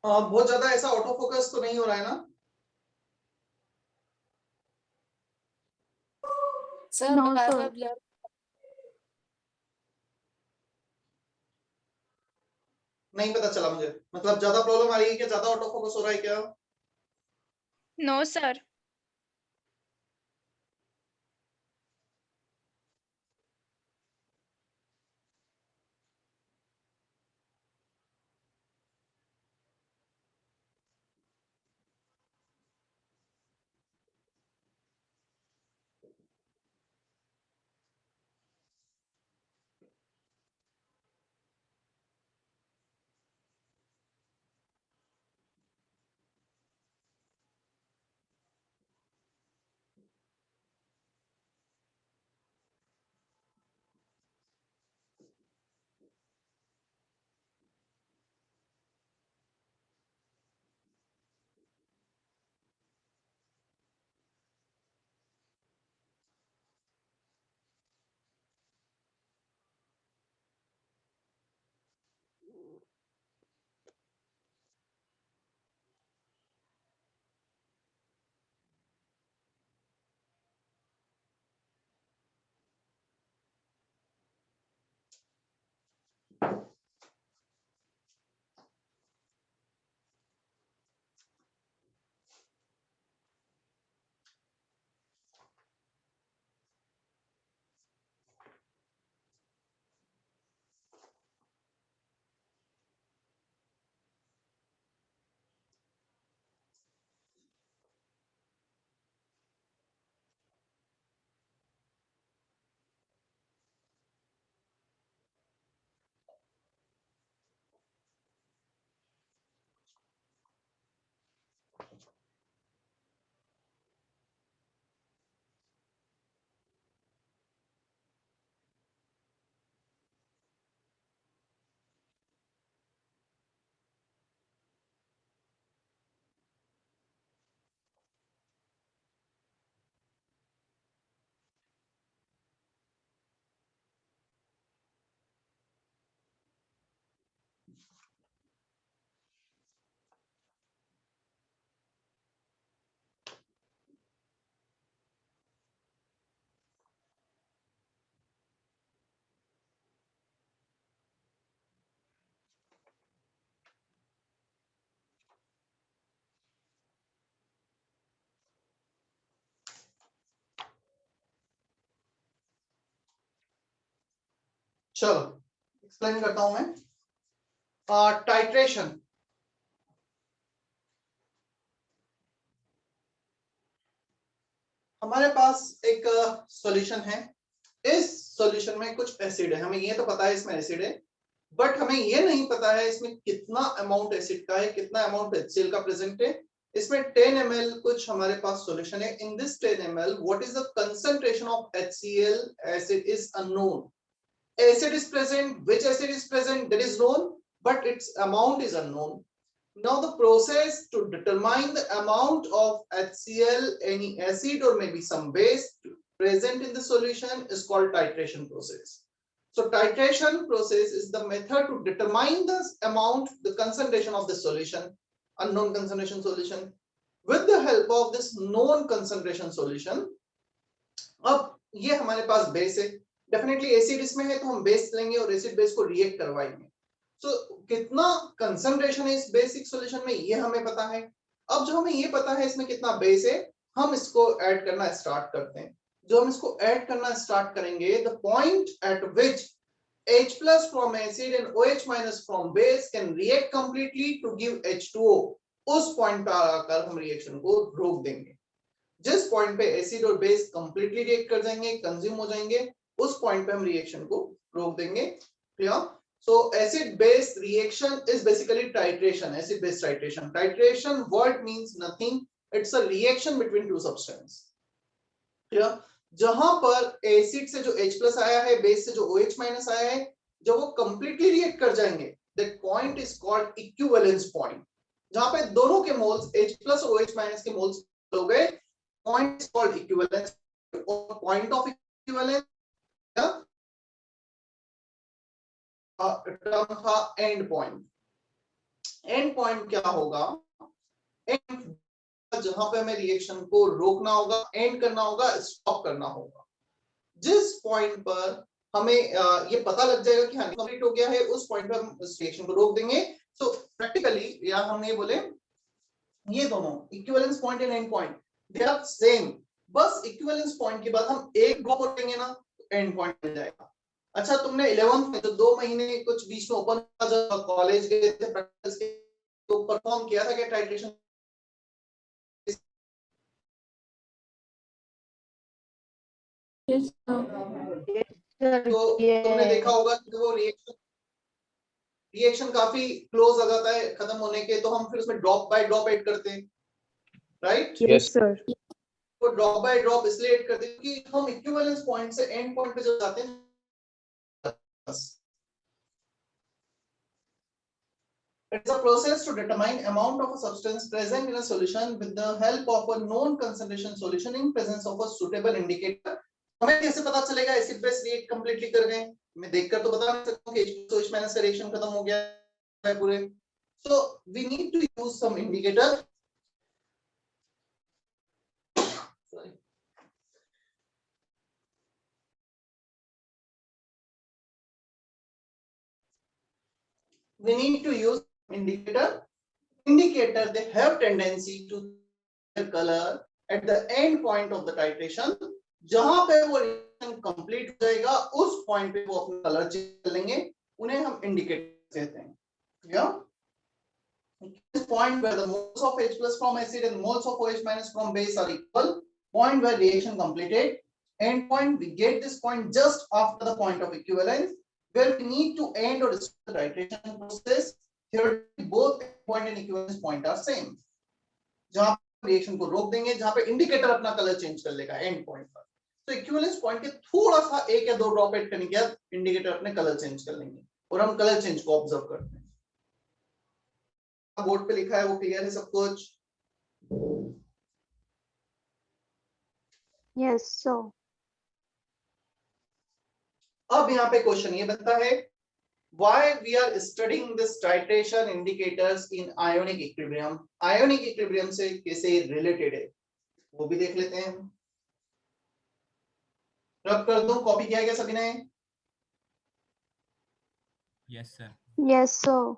बहुत ज्यादा ऐसा ऑटो फोकस तो नहीं हो रहा है ना? सर No, बार sir. बार ब्लर। नहीं पता चला मुझे, मतलब ज्यादा प्रॉब्लम आ रही है क्या, ज्यादा ऑटो फोकस हो रहा है क्या? No sir. चलो एक्सप्लेन करता हूं मैं। टाइट्रेशन, हमारे पास एक सॉल्यूशन है। इस सॉल्यूशन में कुछ एसिड है, हमें ये तो पता है इसमें एसिड है, बट हमें ये नहीं पता है इसमें कितना अमाउंट एसिड का है, कितना अमाउंट HCl का प्रेजेंट है। इसमें 10 ml कुछ हमारे पास सॉल्यूशन है। In this 10 ml what is the concentration of HCl acid is unknown. Acid is present, which acid is present, that is known, but its amount is unknown. Now the process to determine the amount of HCl, any acid or maybe some base present in the solution is called titration process. So titration process is the method to determine the amount, the concentration of the solution, unknown concentration solution, with the help of this known concentration solution. अब ये हमारे पास base है, definitely acid इसमें है तो हम base लेंगे और एसिड बेस को रिएक्ट करवाएंगे। सो कितना कंसंट्रेशन है इस बेसिक सॉल्यूशन में ये हमें पता है। अब जो हमें ये पता है इसमें कितना बेस है, हम इसको ऐड करना स्टार्ट करते हैं। जो हम इसको ऐड करना स्टार्ट करेंगे, the point eight which H plus from acid and OH minus from base can react completely to give H2O, उस पॉइंट पर आकर हम रिएक्शन को रोक देंगे। जिस पॉइंट पे एसिड और बेस कंप्लीटली रिएक्ट कर जाएंगे, कंज्यूम हो जाएंगे, उस पॉइंट पे हम रिएक्शन को रोक देंगे। Clear? So acid base reaction is basically titration, acid base titration. Titration word means nothing, it's a reaction between two substance. Clear? जहां पर एसिड से जो H+ आया है, बेस से जो OH- आया है, जब वो कंप्लीटली रिएक्ट कर जाएंगे, that point is called equivalence point. जहां पे दोनों के मोल्स H+ और OH- के मोल्स हो गए, point is called equivalence or point of equivalence, term था end point। end point क्या होगा? end जहां पे हमें रिएक्शन को रोकना होगा, एंड करना होगा, स्टॉप करना होगा। जिस पॉइंट पर हमें ये पता लग जाएगा कि हाँ कंप्लीट हो गया है, उस पॉइंट पर हम इस रिएक्शन को रोक देंगे। सो प्रैक्टिकली या हम ये बोले, ये दोनों equivalence point and end point they are same, बस इक्विवेलेंस पॉइंट के बाद हम एक ड्रॉप उठाएंगे ना, एंड पॉइंट मिल जाएगा। अच्छा, तुमने 11th में जो 2 महीने कुछ बीच में ओपन जब कॉलेज गए थे प्रैक्टिस के, तो परफॉर्म किया था क्या टाइट्रेशन? Yes, sir. तो तुमने देखा होगा कि वो रिएक्शन काफी क्लोज आ जाता है खत्म होने के, तो हम फिर उसमें ड्रॉप बाय ड्रॉप ऐड करते हैं, राइट? Yes, sir. तो ड्रॉप बाय ड्रॉप इसलिए ऐड करते हैं कि हम इक्विवेलेंस पॉइंट से एंड पॉइंट पे जब जाते हैं, it's a process to determine amount of a substance present in a solution with the help of a known concentration solution in presence of a suitable indicator। हमें कैसे पता चलेगा acid base react completely कर गए? मैं देखकर तो बता नहीं सकता हूं कि H2OH- का रिएक्शन खत्म हो गया है पूरे। So we need to use some indicator। Sorry. We need to use indicator। Indicator, they have tendency to color at the end point of the titration। जहां पे वो रिएक्शन कंप्लीट हो जाएगा, उस पॉइंट पे वो अपना कलर चेंज कर लेंगे, उन्हें हम इंडिकेटर कहते हैं। या this point where the moles of H+ from acid and moles of OH- from base are equal, point where reaction completed, end point, we get this point just after the point of equivalence, where we need to end or start the titration process। Here both point and equivalence point are same। जहां reaction को रोक देंगे, जहां पे indicator अपना colour change कर लेगा and point पर। तो इक्विवेलेंस पॉइंट के थोड़ा सा 1 या 2 ड्रॉप ऐड करने के बाद इंडिकेटर अपने कलर चेंज कर लेंगे और हम कलर चेंज को ऑब्जर्व करते हैं। बोर्ड पे लिखा है वो क्लियर है सब कुछ? Yes, sir. अब यहाँ पे क्वेश्चन ये बनता है, why we are studying this titration indicators in ionic equilibrium। ionic equilibrium से कैसे रिलेटेड है वो भी देख लेते हैं। रब कर दूं, कॉपी किया गया सभी ने? Yes, sir. Yes, sir.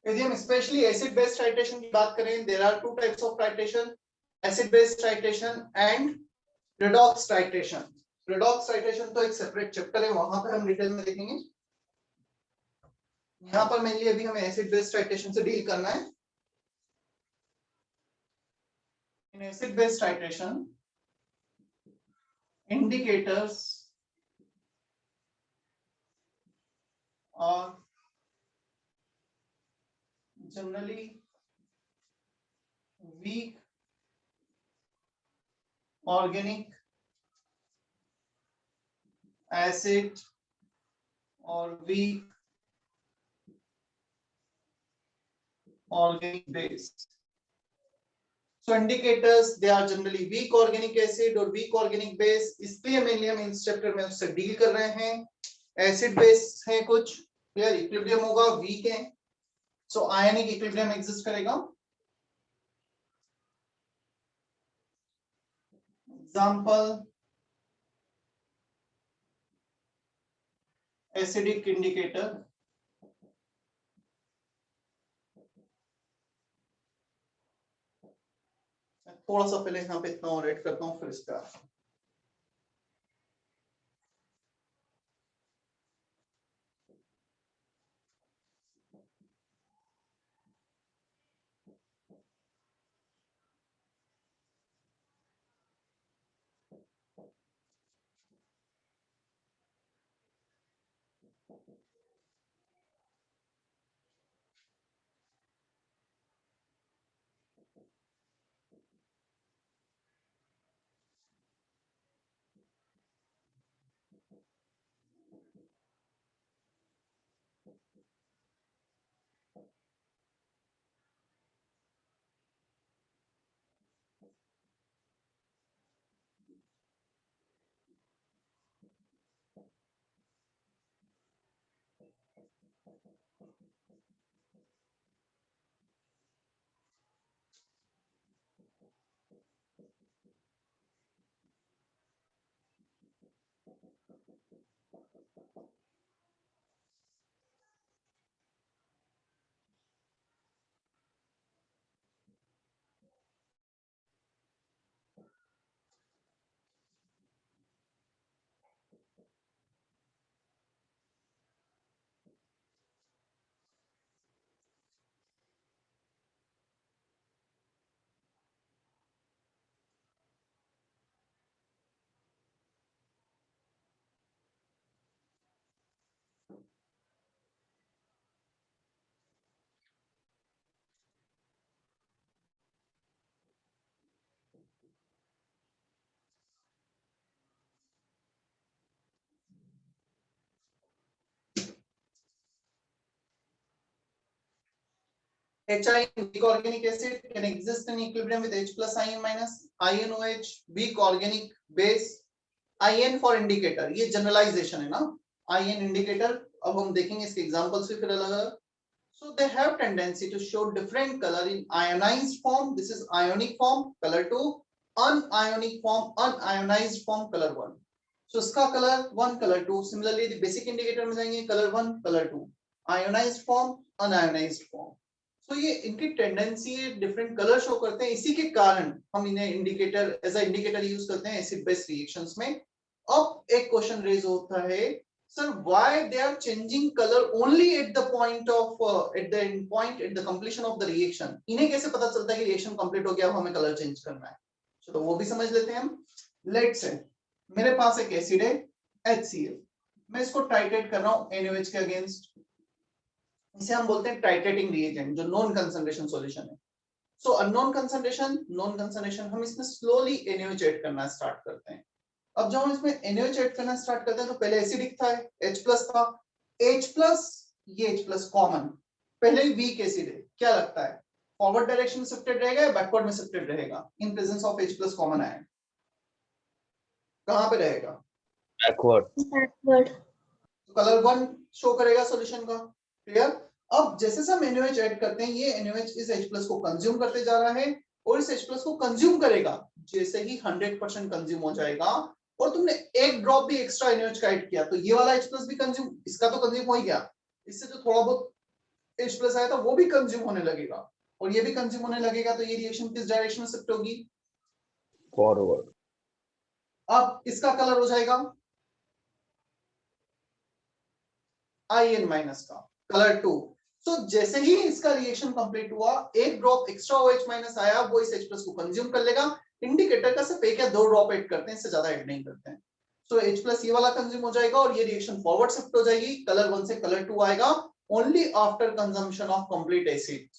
यदि हम स्पेशली एसिड बेस्ड टाइट्रेशन की बात करें, there are two types of titration, acid based titration and redox titration. Redox titration तो एक सेपरेट चैप्टर है, वहां पर हम डिटेल में देखेंगे। यहाँ पर मेनली अभी हमें एसिड बेस्ड टाइट्रेशन से डील करना है। In acid based titration indicators are generally weak organic acid or weak organic base. So indicators, they are generally weak organic acid or weak organic base, इसलिए mainly हम इस chapter में उससे deal कर रहे हैं। एसिड बेस है कुछ, क्लियर, इक्विलिब्रियम होगा, वीक है, सो आयनिक इक्विलिब्रियम एग्जिस्ट करेगा। एग्जांपल एसिडिक इंडिकेटर, थोड़ा सा पहले यहाँ पे इतना और ऐड करता हूँ, फिर इसका HI, weak organic acid, can exist in equilibrium with H plus ion minus, INOH, weak organic base, IN for indicator, ये generalization है ना, IN indicator, अब हम देखेंगे इसके examples भी फिर अलग-अलग। So they have tendency to show different color in ionized form, this is ionic form, color 2, unionic form, unionized form, color 1. So इसका color 1, color 2, similarly the basic indicator में जाएंगे color 1, color 2, ionized form, unionized form. तो ये इनकी tendency different colour show करते हैं, इसी के कारण हम इन्हें indicator as a indicator use करते हैं एसिड बेस रिएक्शंस में। अब एक क्वेश्चन रेज होता है, sir why they are changing colour only at the point of at the end point at the completion of the reaction, इन्हें कैसे पता चलता है कि रिएक्शन कंप्लीट हो गया, हमें कलर चेंज करना है? तो वो भी समझ लेते हैं हम। लेट्स से मेरे पास एक एसिड है HCl, मैं इसको टाइट्रेट कर रहा हूं NaOH के अगेंस्ट, इसे हम बोलते हैं टाइट्रेटिंग रिएजेंट, जो नॉन कंसंट्रेशन सॉल्यूशन है। सो अननोन कंसंट्रेशन, नॉन कंसंट्रेशन, हम इसमें स्लोली NaOH ऐड करना स्टार्ट करते हैं। अब जब हम इसमें NaOH ऐड करना स्टार्ट करते हैं तो पहले एसिडिक था, H+ था, H+, ये H+ कॉमन, पहले ही वीक एसिड है, क्या लगता है फॉरवर्ड डायरेक्शन में शिफ्टेड रहेगा या बैकवर्ड में शिफ्टेड रहेगा in presence of H+ common ion? कहां पे रहेगा? बैकवर्ड। कलर 1 शो करेगा सॉल्यूशन का, क्लियर। अब जैसे से हम NaOH ऐड करते हैं, ये NaOH इस H+ को कंज्यूम करते जा रहा है और इस H+ को कंज्यूम करेगा, जैसे ही 100% कंज्यूम हो जाएगा और तुमने एक ड्रॉप भी एक्स्ट्रा NaOH का ऐड किया तो ये वाला H+ भी कंज्यूम, इसका तो कंज्यूम हो ही गया, इससे जो थोड़ा बहुत H प्लस आया था वो भी कंज्यूम होने लगेगा और ये भी कंज्यूम होने लगेगा, तो ये रिएक्शन किस डायरेक्शन में शिफ्ट होगी? फॉरवर्ड। अब इसका कलर हो जाएगा In माइनस का कलर 2। सो जैसे ही इसका रिएक्शन कंप्लीट हुआ, एक ड्रॉप एक्स्ट्रा OH माइनस आया, वो इस H प्लस को कंज्यूम कर लेगा। इंडिकेटर का सिर्फ एक या दो ड्रॉप ऐड करते हैं, इससे ज्यादा ऐड नहीं करते हैं। सो H प्लस ये वाला कंज्यूम हो जाएगा और ये रिएक्शन फॉरवर्ड शिफ्ट हो जाएगी, कलर 1 से कलर 2 आएगा only after consumption of complete acid.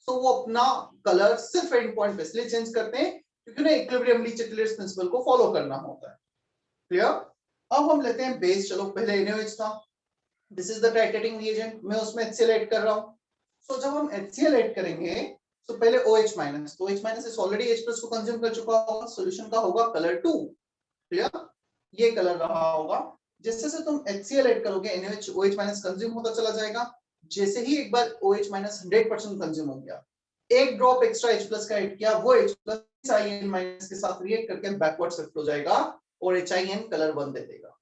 So वो अपना कलर सिर्फ एंड पॉइंट पे इसलिए चेंज करते हैं क्योंकि उन्हें इक्विलिब्रियम लीच-एटलर्स प्रिंसिपल को फॉलो करना होता है। क्लियर? अब हम लेते हैं बेस। चलो पहले NaOH था, दिस इज द टाइट्रेटिंग रिएजेंट, मैं उसमें HCl ऐड कर रहा हूं। सो जब हम HCl ऐड करेंगे तो पहले OH माइनस, तो OH माइनस इस ऑलरेडी H प्लस को कंज्यूम कर चुका होगा, सॉल्यूशन का होगा कलर 2। क्लियर? ये कलर रहा होगा। जैसे से तुम HCl ऐड करोगे NaOH OH माइनस कंज्यूम होता चला जाएगा। जैसे ही एक बार OH माइनस 100% कंज्यूम हो गया, एक ड्रॉप एक्स्ट्रा H प्लस का ऐड किया, वो H प्लस HIN माइनस के साथ रिएक्ट करके बैकवर्ड शिफ्ट हो जाएगा और HIN कलर 1 दे देगा।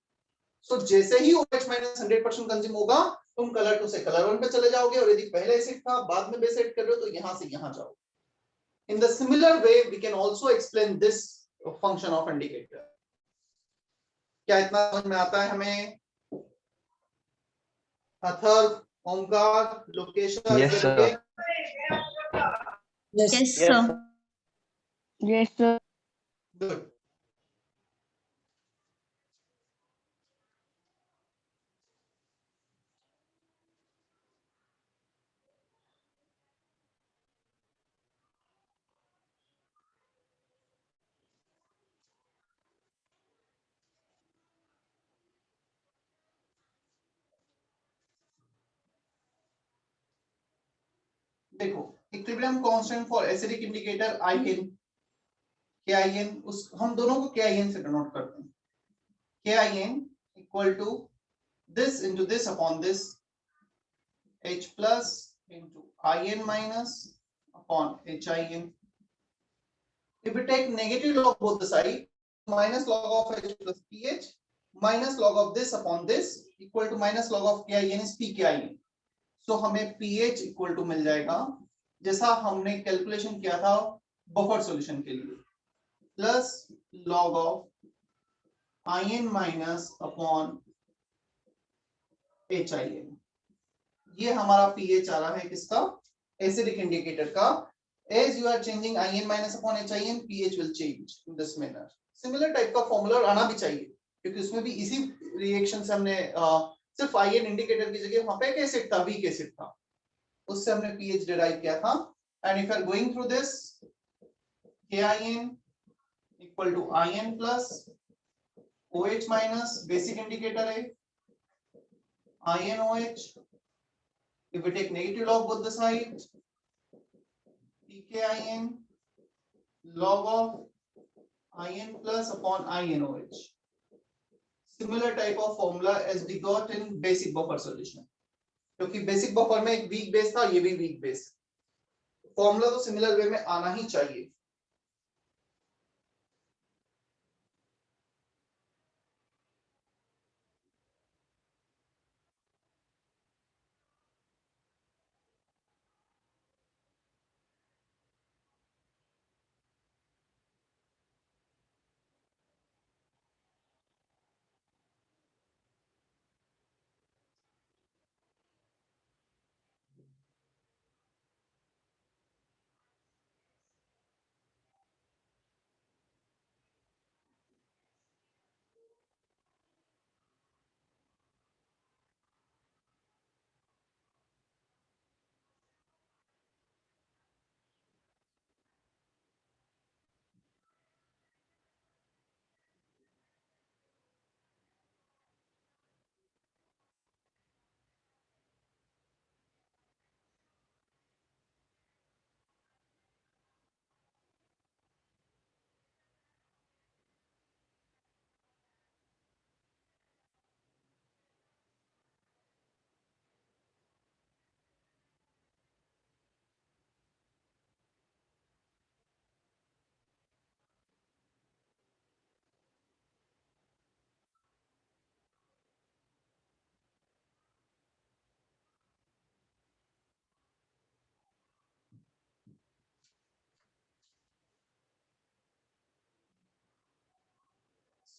सो जैसे ही OH माइनस 100% कंज्यूम होगा, तुम कलर 2 से कलर 1 पे चले जाओगे और यदि पहले एसिड था बाद में बेस ऐड कर रहे हो तो यहां से यहां जाओगे। In the similar way we can also explain this function of indicator. क्या इतना समझ में आता है हमें? Atharva, Omkar, Lokesh, Yes, sir. Yes, Yes, sir. sir. Yes, sir. Good. देखो, equilibrium constant for acidic indicator IN, KIN, उस हम दोनों को KIN से डिनोट करते हैं। KIN equal to this into this upon this, H plus into IN minus upon HIN. If we take negative log both the side, minus log of H plus pH minus log of this upon this equal to minus log of KIN is PKIN. So हमें pH equal to मिल जाएगा जैसा हमने calculation किया था buffer solution के लिए, plus log of IN minus upon HIN। ये हमारा pH आ रहा है किसका? एसिडिक इंडिकेटर का। As you are changing IN minus upon HIN, pH will change in this manner. Similar type का फॉर्मूला आना भी चाहिए क्योंकि उसमें भी इसी रिएक्शन से हमने सिर्फ IN इंडिकेटर की जगह वहां पे एक एसिड था, वीक एसिड था, उससे हमने pH डिराइव किया था। And if you are going through this, KIN equal to IN plus OH minus, basic indicator है INOH। If we take negative log both the sides, PKIN log of IN plus upon INOH. Similar type of formula as we got in basic buffer solution. क्योंकि basic buffer में एक weak base था, ये भी weak base, formula तो similar way में आना ही चाहिए।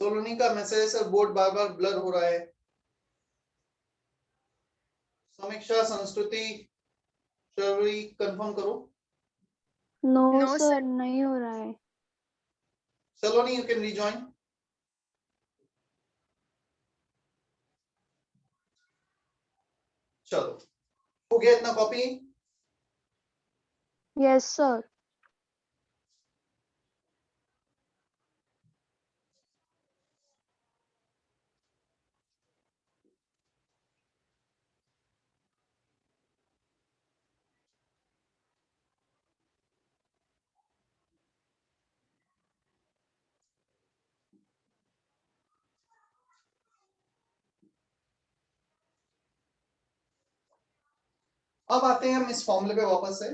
सोलोनी का मैसेज सर बोर्ड बार बार ब्लर हो रहा है। समीक्षा, संस्कृति, शर्वरी कंफर्म करो। No No, sir sir. नहीं हो रहा है। Saloni you can rejoin. चलो हो गया इतना कॉपी। Yes sir. अब आते हैं हम इस फॉर्मूले पे वापस से।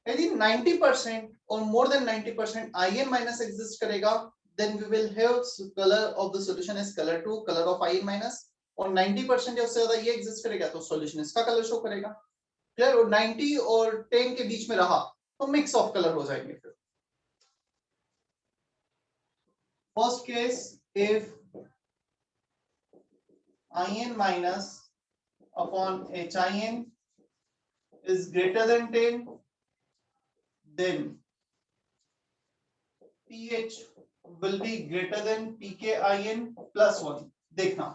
यदि 90% और more than 90% in minus exist करेगा then we will have color of the solution is color 2 color of in minus, और 90% या उससे ज्यादा ये एग्जिस्ट करेगा तो सॉल्यूशन इसका कलर शो करेगा। क्लियर? और 90 और 10 के बीच में रहा तो मिक्स ऑफ कलर हो जाएंगे। फिर first case if in minus upon hin is greater than 10 then pH will be greater than pKin plus 1। देखना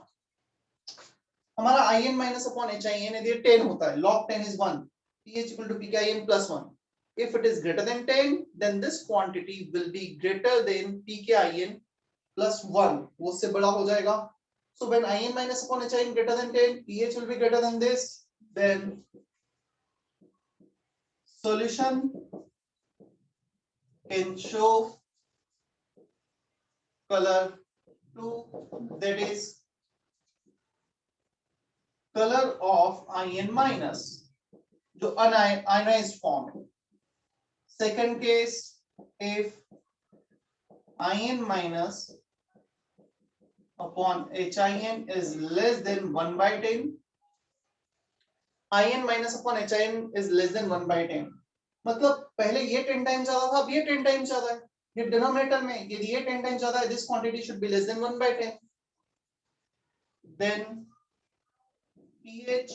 हमारा in minus upon hin यदि 10 होता है log 10 is 1, pH equal to pKin plus 1। if it is greater than 10 then this quantity will be greater than pKin plus 1, वो उससे बड़ा हो जाएगा। so when in minus upon hin greater than 10 pH will be greater than this, then solution can show color 2, that is color of in minus जो ionized form है। second case if in minus upon hin is less than 1 by 10, in minus upon hin is less than 1 by 10 मतलब पहले ये 10 times ज्यादा था, अब ये 10 times ज्यादा है। ये डिनोमिनेटर में यदि ये 10 टाइम्स ज्यादा है this quantity should be less than 1 by 10, then pH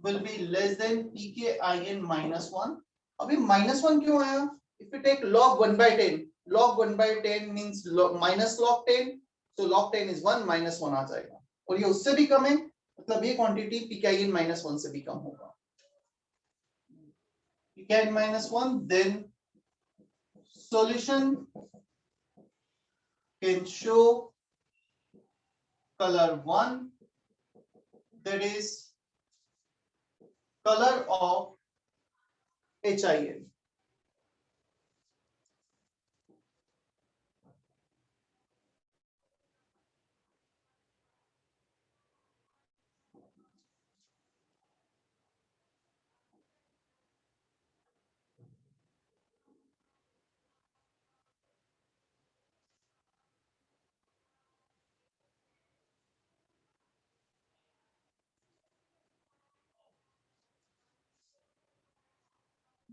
will be less than pKin minus 1। अभी minus 1 क्यों आया? if you take log 1 by 10, log 1 by 10 means minus log 10, so log 10 is 1 minus 1 आ जाएगा, और ये उससे भी कम है मतलब ये क्वांटिटी pKin minus 1 से भी कम होगा। pKin minus 1, then solution can show color 1, that is color of hin।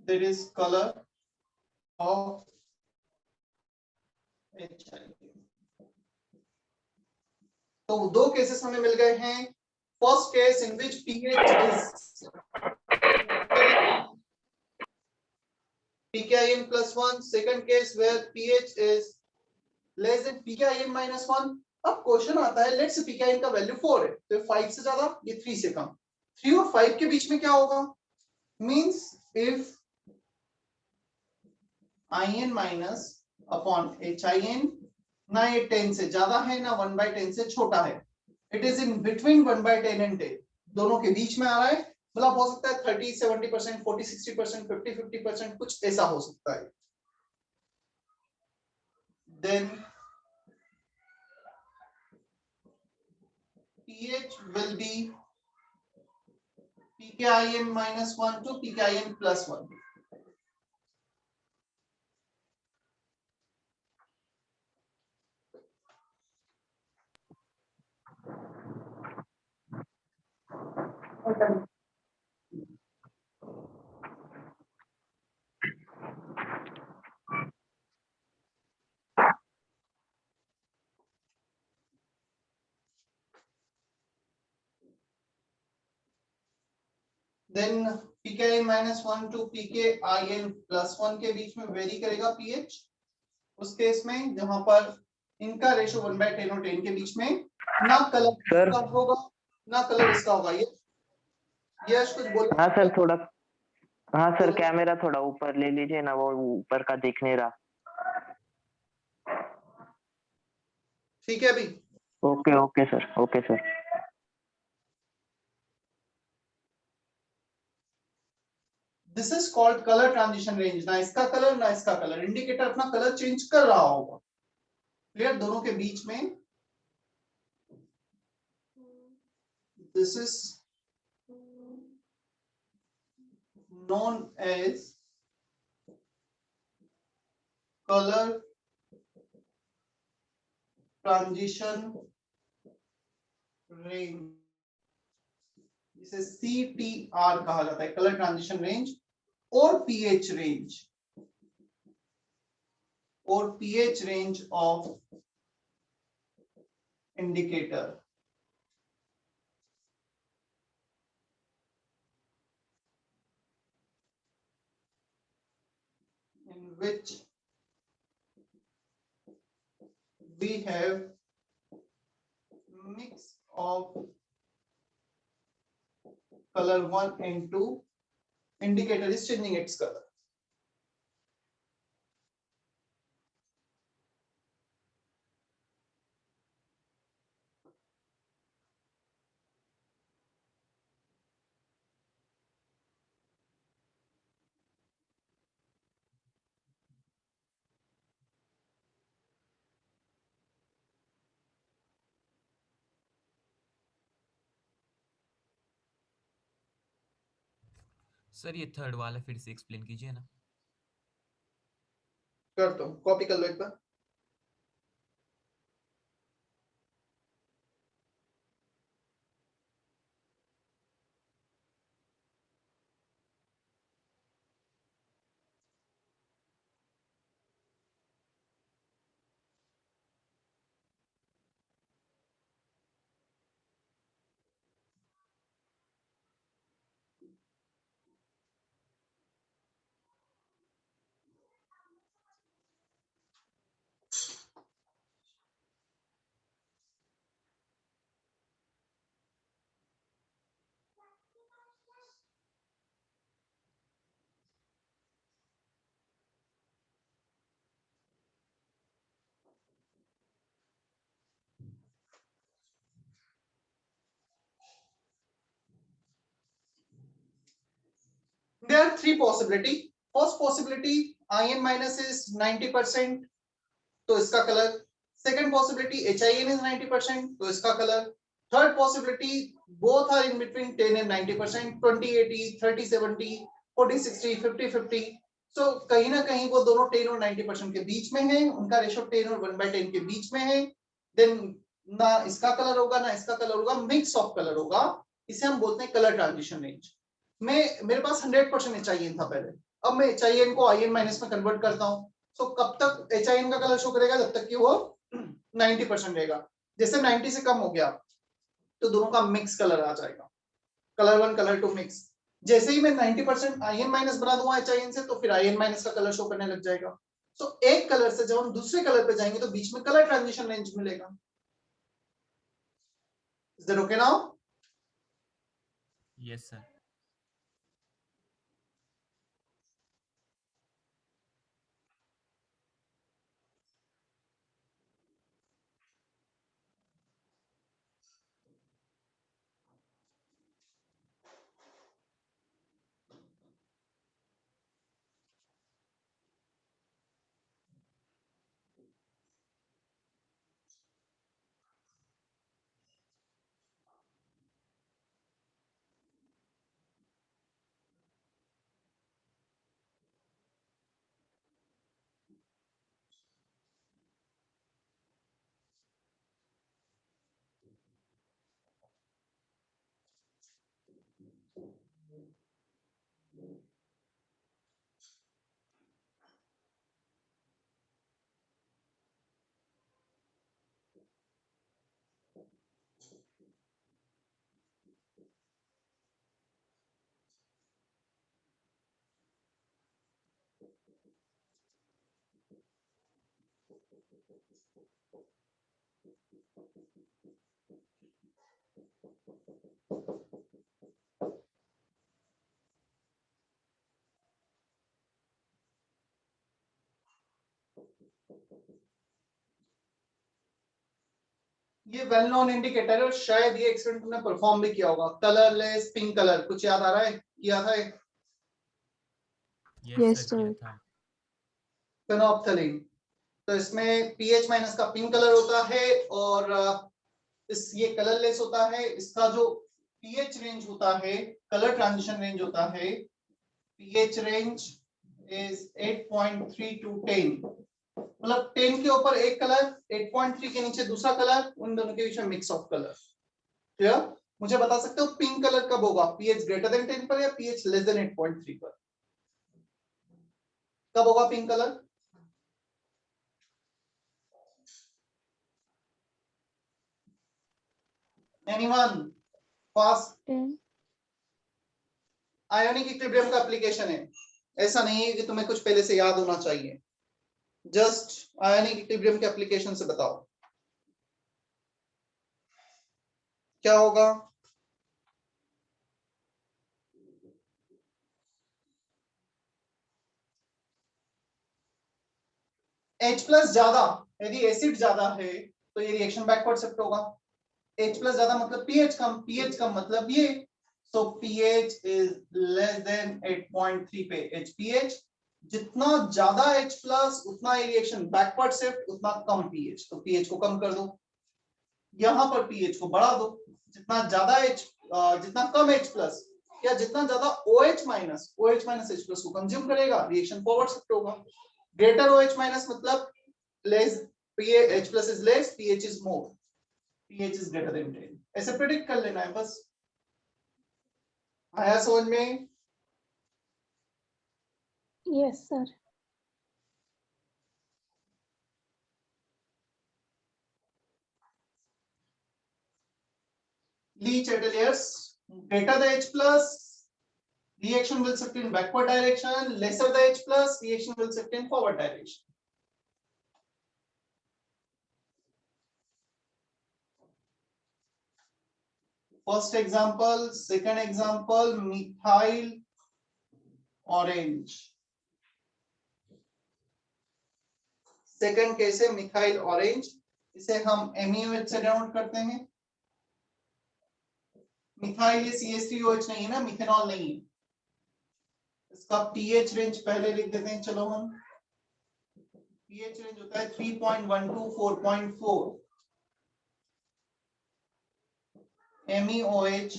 That is color of hin। तो दो केसेस हमें मिल गए हैं। First case in which pH is pKin plus 1, second case where pH is less than pKin minus 1। अब question आता है let's pKin का value 4 है तो 5 से ज्यादा, ये 3 से कम, 3 और 5 के बीच में क्या होगा? Means if in minus upon hin ना ये 10 से ज्यादा है ना 1 by 10 से छोटा है, it is in between 1 by 10 and 10, दोनों के बीच में आ रहा है। मतलब हो सकता है 30-70%, 40-60%, 50-50%, कुछ ऐसा हो सकता है। then pH will be pKin minus 1 to pKin plus 1। Then pKi -1 to pKin +1 के बीच में वेरी करेगा pH। उस केस में जहां पर इनका रेशो 1/10 और 10 के बीच में ना कलर सर। इसका होगा ना कलर इसका होगा। ये यश कुछ बोलो। हाँ सर थोड़ा, हाँ सर कैमरा थोड़ा ऊपर ले लीजिए ना, वो ऊपर का दिख नहीं रहा। ठीक है अभी। Okay okay sir, okay sir. This is called colour transition range. ना इसका कलर ना इसका कलर, इंडिकेटर अपना कलर चेंज कर रहा होगा। क्लियर? दोनों के बीच में this is known as color transition range, जिसे CTR कहा जाता है, कलर ट्रांजिशन रेंज और pH रेंज, और pH range of indicator. in which we have mix of color 1 and 2. Indicator is changing its color. Sir ये third वाला फिर से एक्सप्लेन कीजिए ना। करता हूं, कॉपी कर लो एक बार। There are three possibility. First possibility, In minus is 90%, तो इसका colour. Second possibility, HIN is 90%, तो इसका colour. Third possibility, both are in between 10 and 90%, 20-80, 30-70, 40-60, 50-50. So कहीं ना कहीं वो दोनों 10 और 90% के बीच में हैं, उनका रेशो 10 और 1/10 के बीच में है। Then ना इसका कलर होगा ना इसका कलर होगा, मिक्स ऑफ कलर होगा। इसे हम बोलते हैं कलर ट्रांजिशन रेंज। मेरे पास 100% HIN था पहले, अब मैं HIN को IN माइनस में कन्वर्ट करता हूँ। तो कब तक HIN का कलर शो करेगा? जब तक कि वो 90% रहेगा। जैसे 90 से कम हो गया तो दोनों का मिक्स कलर आ जाएगा, कलर 1 कलर 2 मिक्स। जैसे ही मैं 90% IN माइनस बना दूंगा HIN से, तो फिर IN माइनस का कलर शो करने लग जाएगा। तो एक कलर से जब हम दूसरे कलर पे जाएंगे तो बीच में कलर ट्रांजिशन रेंज मिलेगा। Is that okay now? Yes sir. ये वेल नोन इंडिकेटर है और शायद ये एक्सपेरिमेंट तुमने परफॉर्म भी किया होगा। कलरलेस पिंक कलर, कुछ याद आ रहा है? किया था ये? Yes, सर किया sir. था। फेनोप्थलीन। तो इसमें पीएच माइनस का पिंक कलर होता है और इस ये कलरलेस होता है। इसका जो पीएच रेंज होता है, कलर ट्रांजिशन रेंज होता है, पीएच रेंज इज 8.3 to 10, मतलब 10 के ऊपर एक कलर, 8.3 के नीचे दूसरा कलर, उन दोनों के बीच में मिक्स ऑफ कलर। क्लियर? मुझे बता सकते हो पिंक कलर कब होगा? पीएच ग्रेटर देन 10 पर या पीएच लेस देन 8.3 पर? कब होगा pink colour? Anyone? Fast? 10. Ionic equilibrium का एप्लीकेशन है। ऐसा नहीं है कि तुम्हें कुछ पहले से याद होना चाहिए। जस्ट आयोनिक इक्विलिब्रियम के एप्लीकेशन से बताओ क्या होगा। H प्लस ज्यादा, यदि एसिड ज्यादा है तो ये रिएक्शन बैकवर्ड शिफ्ट होगा। H प्लस ज्यादा मतलब pH कम, pH कम मतलब ये। So pH is less than 8.3 पे HPH। जितना ज्यादा H प्लस उतना ये रिएक्शन बैकवर्ड शिफ्ट, उतना कम pH। तो pH को कम कर दो, यहां पर pH को बढ़ा दो। जितना ज्यादा जितना कम H प्लस या जितना ज्यादा OH माइनस H प्लस को कंज्यूम करेगा, रिएक्शन फॉरवर्ड शिफ्ट होगा। ग्रेटर OH माइनस मतलब less, H plus is less, pH is more, pH is greater than 10। ऐसे प्रेडिक्ट कर लेना है बस। आया समझ में? Yes, sir. Lee Chateliers, greater the H plus, reaction will shift in backward direction, lesser the H plus, reaction will shift in forward direction। First example, second example, methyl orange। Second case है methyl orange, इसे हम MeOH से denote करते हैं। Methyl ये CH3OH नहीं है ना, मिथेनॉल नहीं है। इसका pH रेंज पहले लिख देते हैं, चलो हम। pH रेंज होता है 3.1 to 4.4। MeOH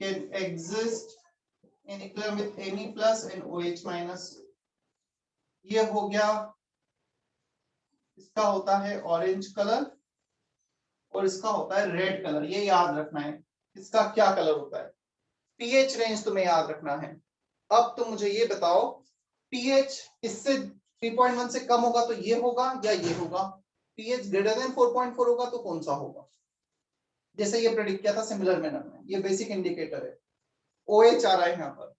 can exist in equilibrium with Me plus and OH minus। ये हो गया, इसका होता है ऑरेंज कलर और इसका होता है रेड कलर। ये याद रखना है इसका क्या कलर होता है। पीएच रेंज तुम्हें याद रखना है। अब तुम मुझे ये बताओ, पीएच इससे 3.1 से कम होगा तो ये होगा या ये होगा? पीएच ग्रेटर देन 4.4 होगा तो कौन सा होगा? जैसे ये प्रेडिक्ट किया था सिमिलर मैनर में। ये बेसिक इंडिकेटर है। OH आ रहा है यहाँ पर।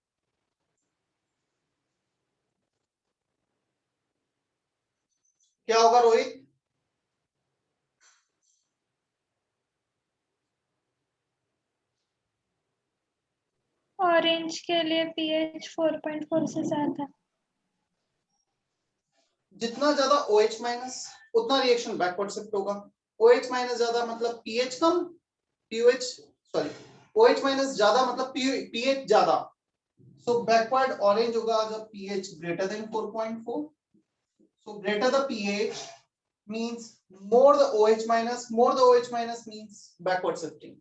क्या होगा रोहित? ऑरेंज के लिए pH 4.4 से ज्यादा। जितना ज्यादा OH माइनस उतना रिएक्शन बैकवर्ड शिफ्ट होगा। OH माइनस ज्यादा मतलब pH कम, OH माइनस ज्यादा मतलब pH ज्यादा। सो बैकवर्ड ऑरेंज होगा जब pH greater than 4.4। So greater the pH means more the OH minus, more the OH minus means backward shifting।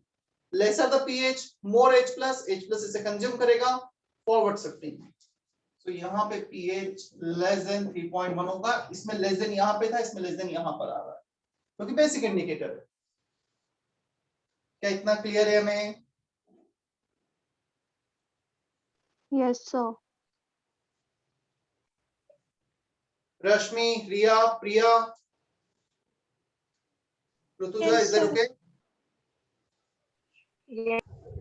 lesser the pH, more H plus इसे consume करेगा, forward shifting. तो यहाँ पे pH less than 3.1 होगा। इसमें less than यहाँ पे था, इसमें लेस देन यहाँ पर आ रहा है, क्योंकि बेसिक इंडिकेटर है। क्या इतना क्लियर है हमें? Yes, sir. Rashmi, Riya, Priya, Rutuja, Yes, is that sir. Okay?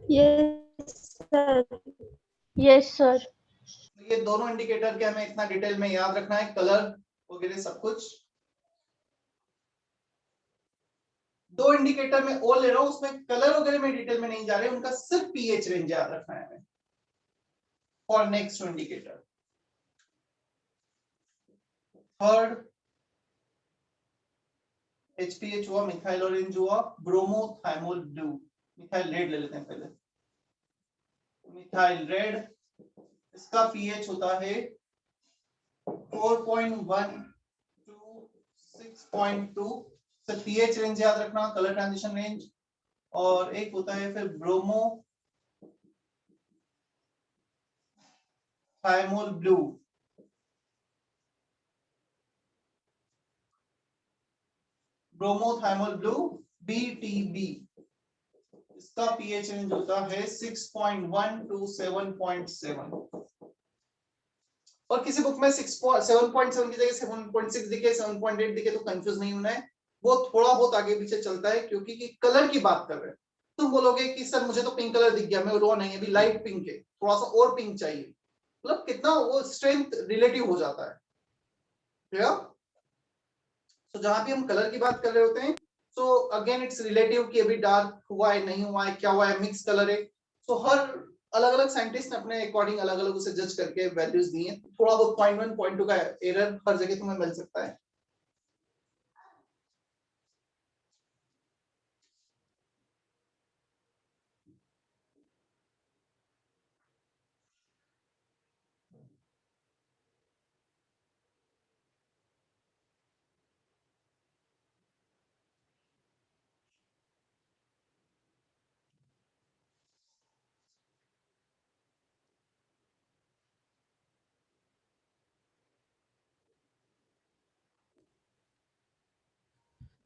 Yes, sir. Yes, sir. ये दोनों इंडिकेटर के हमें इतना डिटेल में याद रखना है, कलर वगैरह सब कुछ। दो इंडिकेटर में ओ ले रहा हूं, उसमें कलर वगैरह में डिटेल में नहीं जा रहे, उनका सिर्फ पीएच रेंज याद रखना है हमें for next indicator. Third HPH हुआ, मिथाइल ऑरेंज हुआ, ब्रोमोथाइमोल ब्लू, मिथाइल रेड ले लेते हैं पहले। मिथाइल रेड, इसका पीएच होता है 4.1 to 6.2। तो पीएच रेंज याद रखना, कलर ट्रांजिशन रेंज। और एक होता है फिर bromo thymol blue, bromothymol blue BTB, इसका पीएच रेंज होता है 6.1 to 7.7। और किसी बुक में 7.7 की जगह 7.6 दिखे, 7.8 दिखे तो कंफ्यूज नहीं होना है, वो थोड़ा बहुत आगे पीछे चलता है क्योंकि कि कलर की बात कर रहे हैं। तुम बोलोगे कि सर मुझे तो पिंक कलर दिख गया, मैं रो नहीं, अभी लाइट पिंक है, थोड़ा सा और पिंक चाहिए, मतलब कितना वो स्ट्रेंथ रिलेटिव हो जाता है। तो जहां भी हम कलर की बात कर रहे होते हैं, सो अगेन इट्स रिलेटिव कि अभी डार्क हुआ है, नहीं हुआ है, क्या हुआ है, मिक्स कलर है। सो हर अलग अलग साइंटिस्ट ने अपने अकॉर्डिंग अलग अलग उसे जज करके वैल्यूज दी हैं। थोड़ा बहुत 0.1 0.2 का एरर हर जगह तुम्हें मिल सकता है।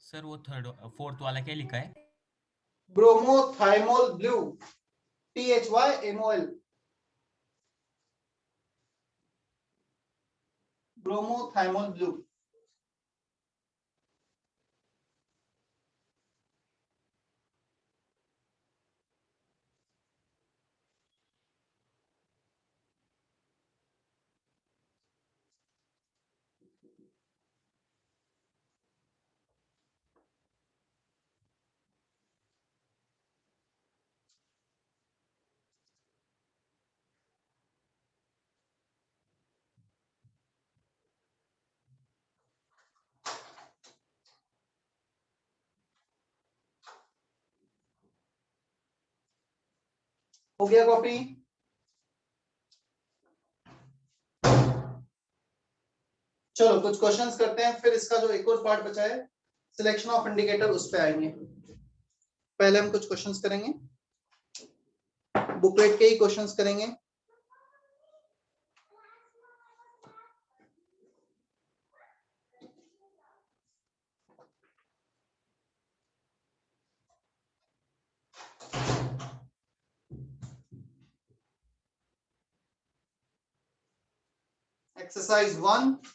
सर वो थर्ड फोर्थ वाला क्या लिखा है? Bromothymol blue, THYMOL, bromothymol blue. हो गया कॉपी? चलो कुछ क्वेश्चंस करते हैं, फिर इसका जो एक और पार्ट बचा है सिलेक्शन ऑफ इंडिकेटर, उस पे आएंगे। पहले हम कुछ क्वेश्चंस करेंगे, बुकलेट के ही क्वेश्चंस करेंगे। Exercise 1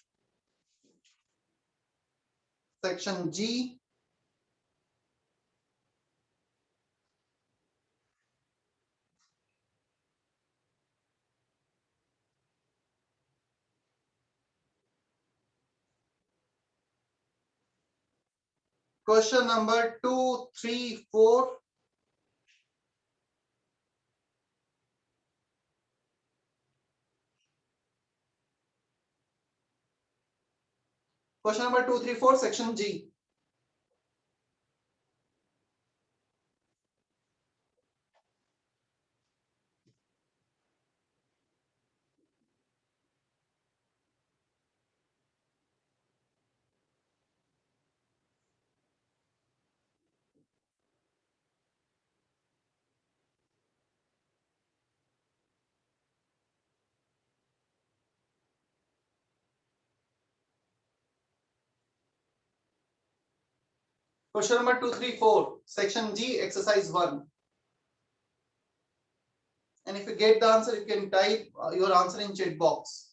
section G, question number 2, 3, 4। Question number 2, 3, 4 section G. Question number 2, 3, 4, section G, exercise 1. And if you get the answer, you can type your answer in chat box.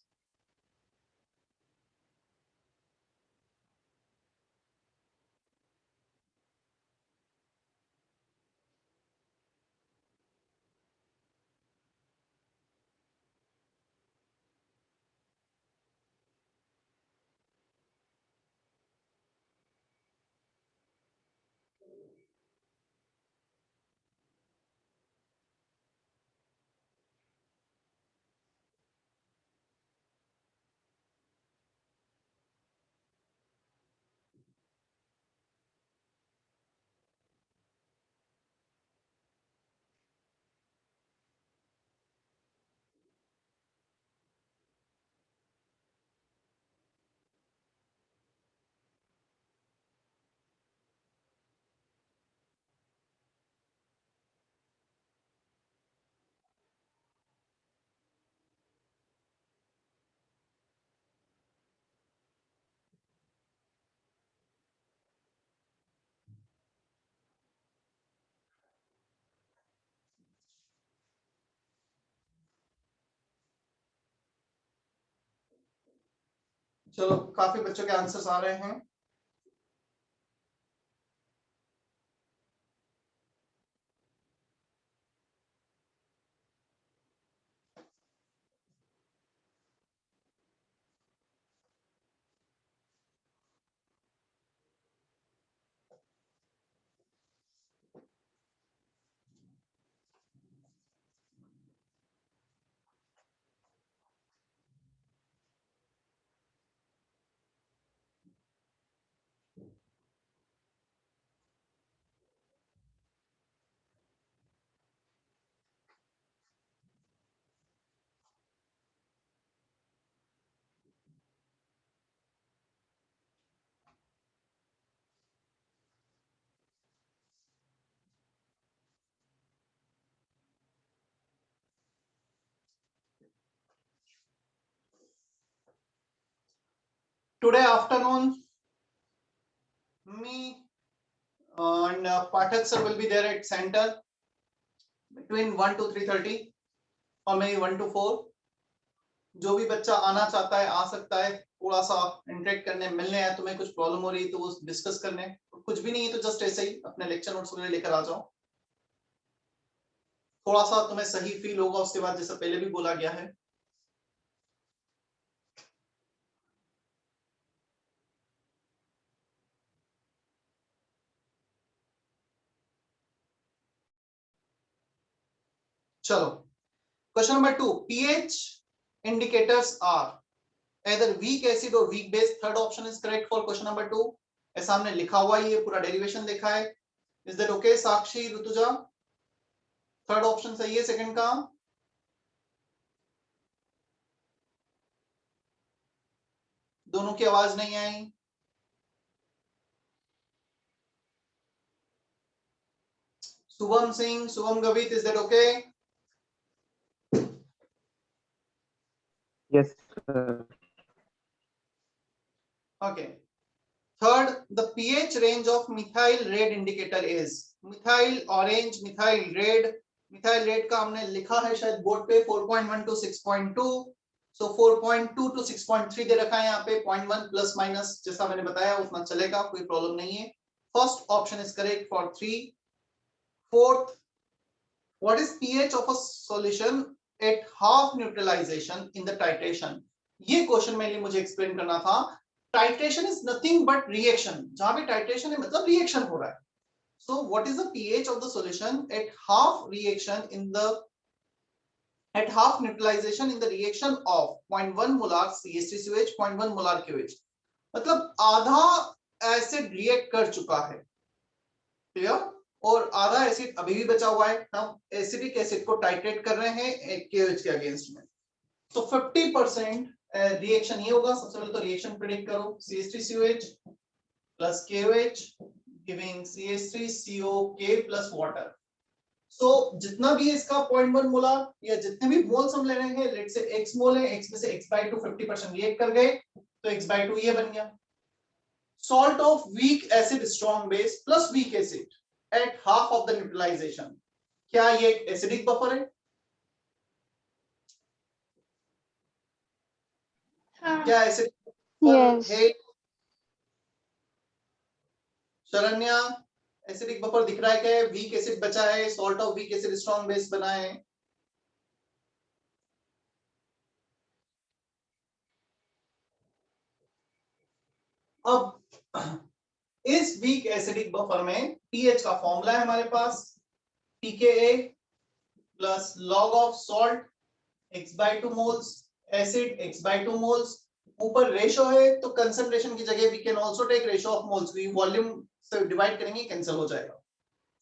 चलो काफी बच्चों के answers आ रहे हैं। Today afternoon, me and Pathak sir will be there at center between 1 to 3:30 or maybe 1 to 4. जो भी बच्चा आना चाहता है आ सकता है, थोड़ा सा इंटरेक्ट करने मिलने है, तुम्हें कुछ प्रॉब्लम हो रही है तो वो डिस्कस करने, कुछ भी नहीं है तो जस्ट ऐसे ही अपने लेक्चर नोट्स वगैरह लेकर आ जाओ। थोड़ा सा तुम्हें सही फील होगा उसके बाद, जैसा पहले भी बोला गया है। चलो question number 2, pH indicators are either weak acid or weak base. Third option is correct for question number 2. ऐसा हमने लिखा हुआ है, ये पूरा डेरिवेशन लिखा है। Is that okay Sakshi, Rutuja? Third option सही है सेकंड का? दोनों की आवाज नहीं आई। Shubham Singh, Shubham Gavit, is that okay? Yes, sir. Okay. Third, the pH range of methyl red indicator is methyl orange, methyl red. methyl red का हमने लिखा है शायद बोर्ड पे 4.1 to 6.2. So 4.2 to 6.3 दे रखा है यहाँ पे, 0.1 प्लस माइनस जैसा मैंने बताया उतना चलेगा, कोई प्रॉब्लम नहीं है। First option is correct for 3. Fourth, what is pH of a solution at half neutralization in the titration? ये क्वेश्चन मेनली मुझे एक्सप्लेन करना था। Titration is nothing but reaction, जहां पे टाइट्रेशन है मतलब रिएक्शन हो रहा है। So what is the pH of the solution at half reaction in the at half neutralization in the reaction of 0.1 molar CH3COH, 0.1 molar QH, मतलब आधा acid react कर चुका है, क्लियर, और आधा एसिड अभी भी बचा हुआ है। हम एसिडिक एसिड को टाइट्रेट कर रहे हैं KOH के अगेंस्ट में। तो 50% रिएक्शन ये होगा। सबसे पहले तो रिएक्शन प्रेडिक्ट करो, CH3COH plus KOH giving CH3COK plus water. सो जितना भी इसका 0.1 मोलर या जितने भी मोल्स हम ले रहे हैं, लेट से x मोल है, x में से x/2 50% रिएक्ट कर गए तो x/2 ये बन गया। Salt of weak acid strong base plus weak acid at half of the neutralization, क्या ये एक एसिडिक बफर है? हाँ। क्या एसिड Yes. है? शरण्या, एसिडिक बफर दिख रहा है क्या? वीक एसिड बचा है, salt of weak acid strong base बना है। अब इस वीक एसिडिक बफर में पीएच का फॉर्मूला है हमारे पास, pKa plus log of salt x/2 moles, acid x/2 moles. ऊपर रेशो है तो कंसंट्रेशन की जगह we can also take ratio of moles, V volume से डिवाइड करेंगे, कैंसिल हो जाएगा।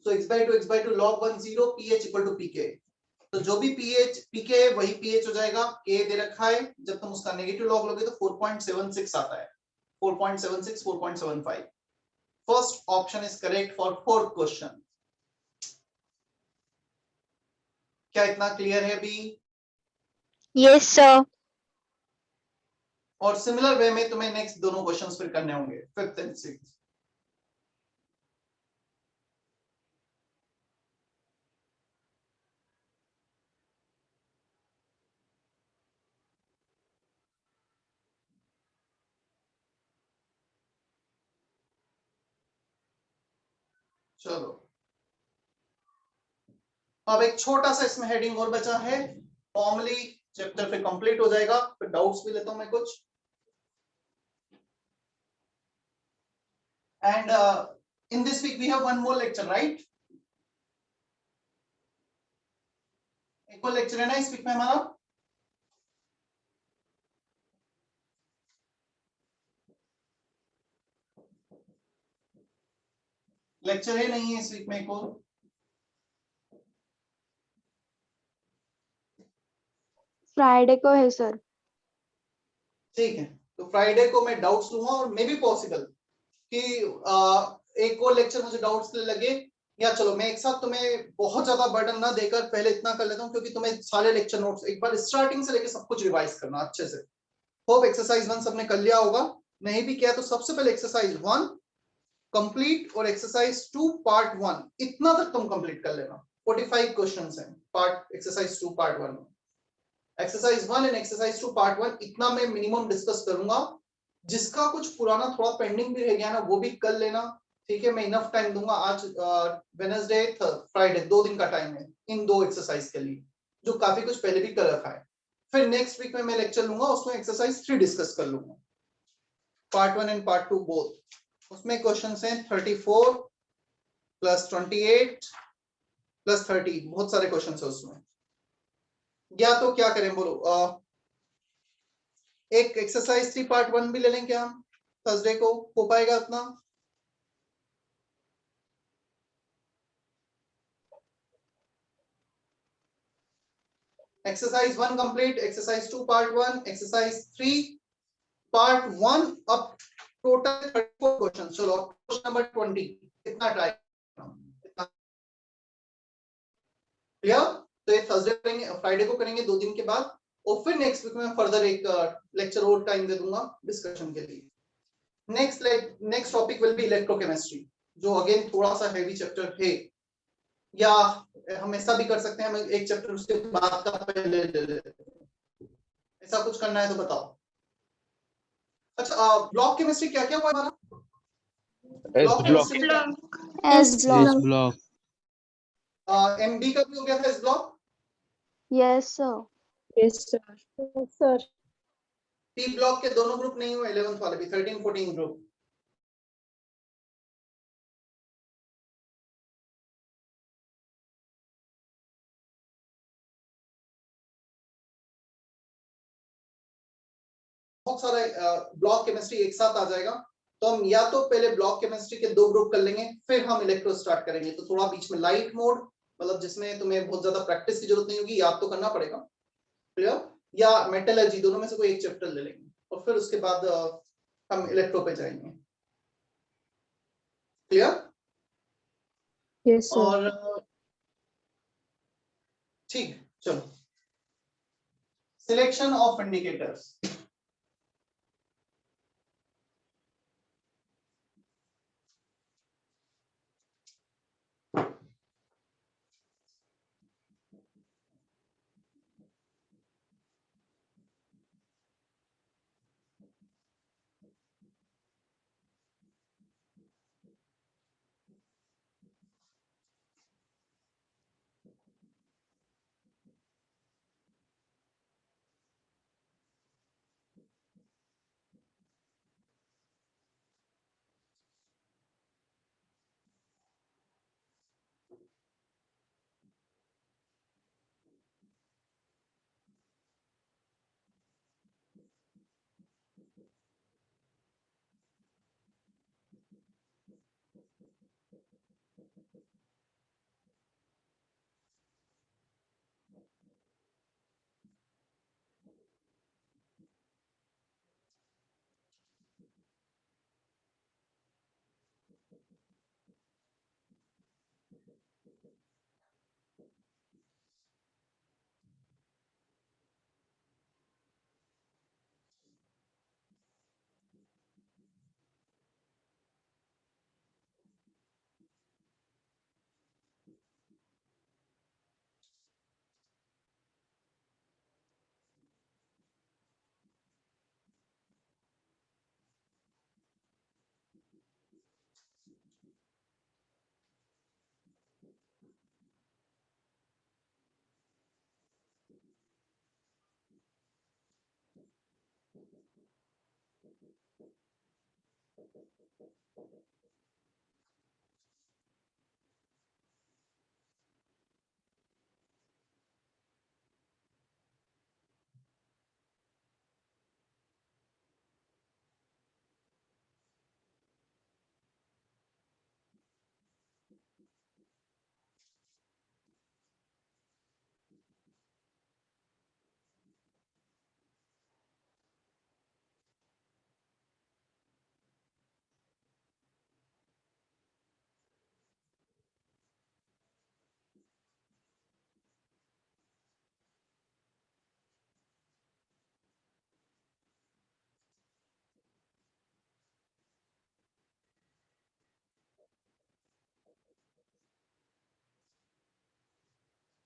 So x/2 log 1 0 pH equal to pK। तो जो भी pH pK है वही pH हो जाएगा। K दे रखा है, जब तुम उसका नेगेटिव लॉग लोगे तो 4.76 आता है, 4.76 4.75। First option is correct for fourth question. क्या इतना क्लियर है भी? Yes, sir. और सिमिलर वे में तुम्हें नेक्स्ट दोनों क्वेश्चंस फिर करने होंगे, फिफ्थ एंड सिक्स्थ। चलो अब एक छोटा सा इसमें हेडिंग और बचा है, फॉर्मली चैप्टर फिर कंप्लीट हो जाएगा, फिर डाउट्स भी लेता हूं मैं कुछ। And in this week we have one more lecture, right? एक और लेक्चर है ना इस वीक में हमारा। लेक्चर है नहीं है इस वीक में एक और? फ्राइडे को है सर। ठीक है, तो फ्राइडे को मैं डाउट्स लूंगा और मे बी पॉसिबल कि एक और लेक्चर मुझे डाउट्स लगे, या चलो मैं एक साथ तुम्हें बहुत ज्यादा बर्डन ना देकर पहले इतना कर लेता हूँ, क्योंकि तुम्हें सारे लेक्चर नोट्स एक बार स्टार्टिंग से लेकर सब कुछ रिवाइज करना अच्छे से। होप एक्सरसाइज 1 सबने कर लिया होगा, नहीं भी किया तो सबसे पहले एक्सरसाइज 1 कंप्लीट और एक्सरसाइज 2 पार्ट 1 इतना तक तुम कंप्लीट कर लेना। 45 क्वेश्चंस हैं पार्ट एक्सरसाइज 2 पार्ट 1 में। एक्सरसाइज 1 एंड एक्सरसाइज 2 पार्ट 1 इतना मैं मिनिमम डिस्कस करूंगा। जिसका कुछ पुराना थोड़ा पेंडिंग भी रह गया ना वो भी कर लेना, ठीक है? मैं इनफ टाइम दूंगा, आज वेडनेसडे फ्राइडे 2 दिन का टाइम है इन दो एक्सरसाइज के लिए, जो काफी कुछ पहले भी कर रखा है। फिर नेक्स्ट वीक में मैं लेक्चर लूंगा, उसमें एक्सरसाइज 3 डिस्कस कर लूंगा, पार्ट 1 एंड पार्ट 2 बोथ। उसमें क्वेश्चंस हैं 34 प्लस 28 प्लस 30, बहुत सारे क्वेश्चंस है उसमें। या तो क्या करें बोलो, एक एक्सरसाइज 3 पार्ट 1 भी ले लें क्या हम? थर्सडे को हो पाएगा इतना? Exercise 1 complete, exercise 2 part 1, exercise 3 part 1 अब टोटल 34 क्वेश्चन। चलो क्वेश्चन नंबर 20 कितना ट्राई क्लियर? तो ये थर्सडे करेंगे, फ्राइडे को करेंगे 2 दिन के बाद, और फिर नेक्स्ट वीक में फर्दर एक लेक्चर और टाइम दे दूंगा डिस्कशन के लिए। Next topic will be electrochemistry, जो अगेन थोड़ा सा हेवी चैप्टर है, या हम ऐसा भी कर सकते हैं, हम एक चैप्टर उसके बाद का पहले ले लेते हैं। ऐसा कुछ करना है तो बताओ। अच्छा ब्लॉक केमिस्ट्री क्या क्या हुआ हमारा? S block block chemistry S S block. Block MB का भी हो गया था इस block. Yes sir. Yes, sir. Yes, sir. P block के दोनों ग्रुप नहीं हुए, 11th वाले भी, 13 14 ग्रुप। बहुत सारे ब्लॉक केमिस्ट्री एक साथ आ जाएगा, तो हम या तो पहले ब्लॉक केमिस्ट्री के 2 ग्रुप कर लेंगे, फिर हम इलेक्ट्रो स्टार्ट करेंगे, तो थोड़ा बीच में लाइट मोड, मतलब जिसमें तुम्हें बहुत ज्यादा प्रैक्टिस की जरूरत नहीं होगी, याद तो करना पड़ेगा, क्लियर? या मेटलर्जी, दोनों में से कोई एक चैप्टर ले लेंगे, और फिर उसके बाद हम इलेक्ट्रो पे जाएंगे, क्लियर? Yes, sir. और ठीक, चलो selection of indicators.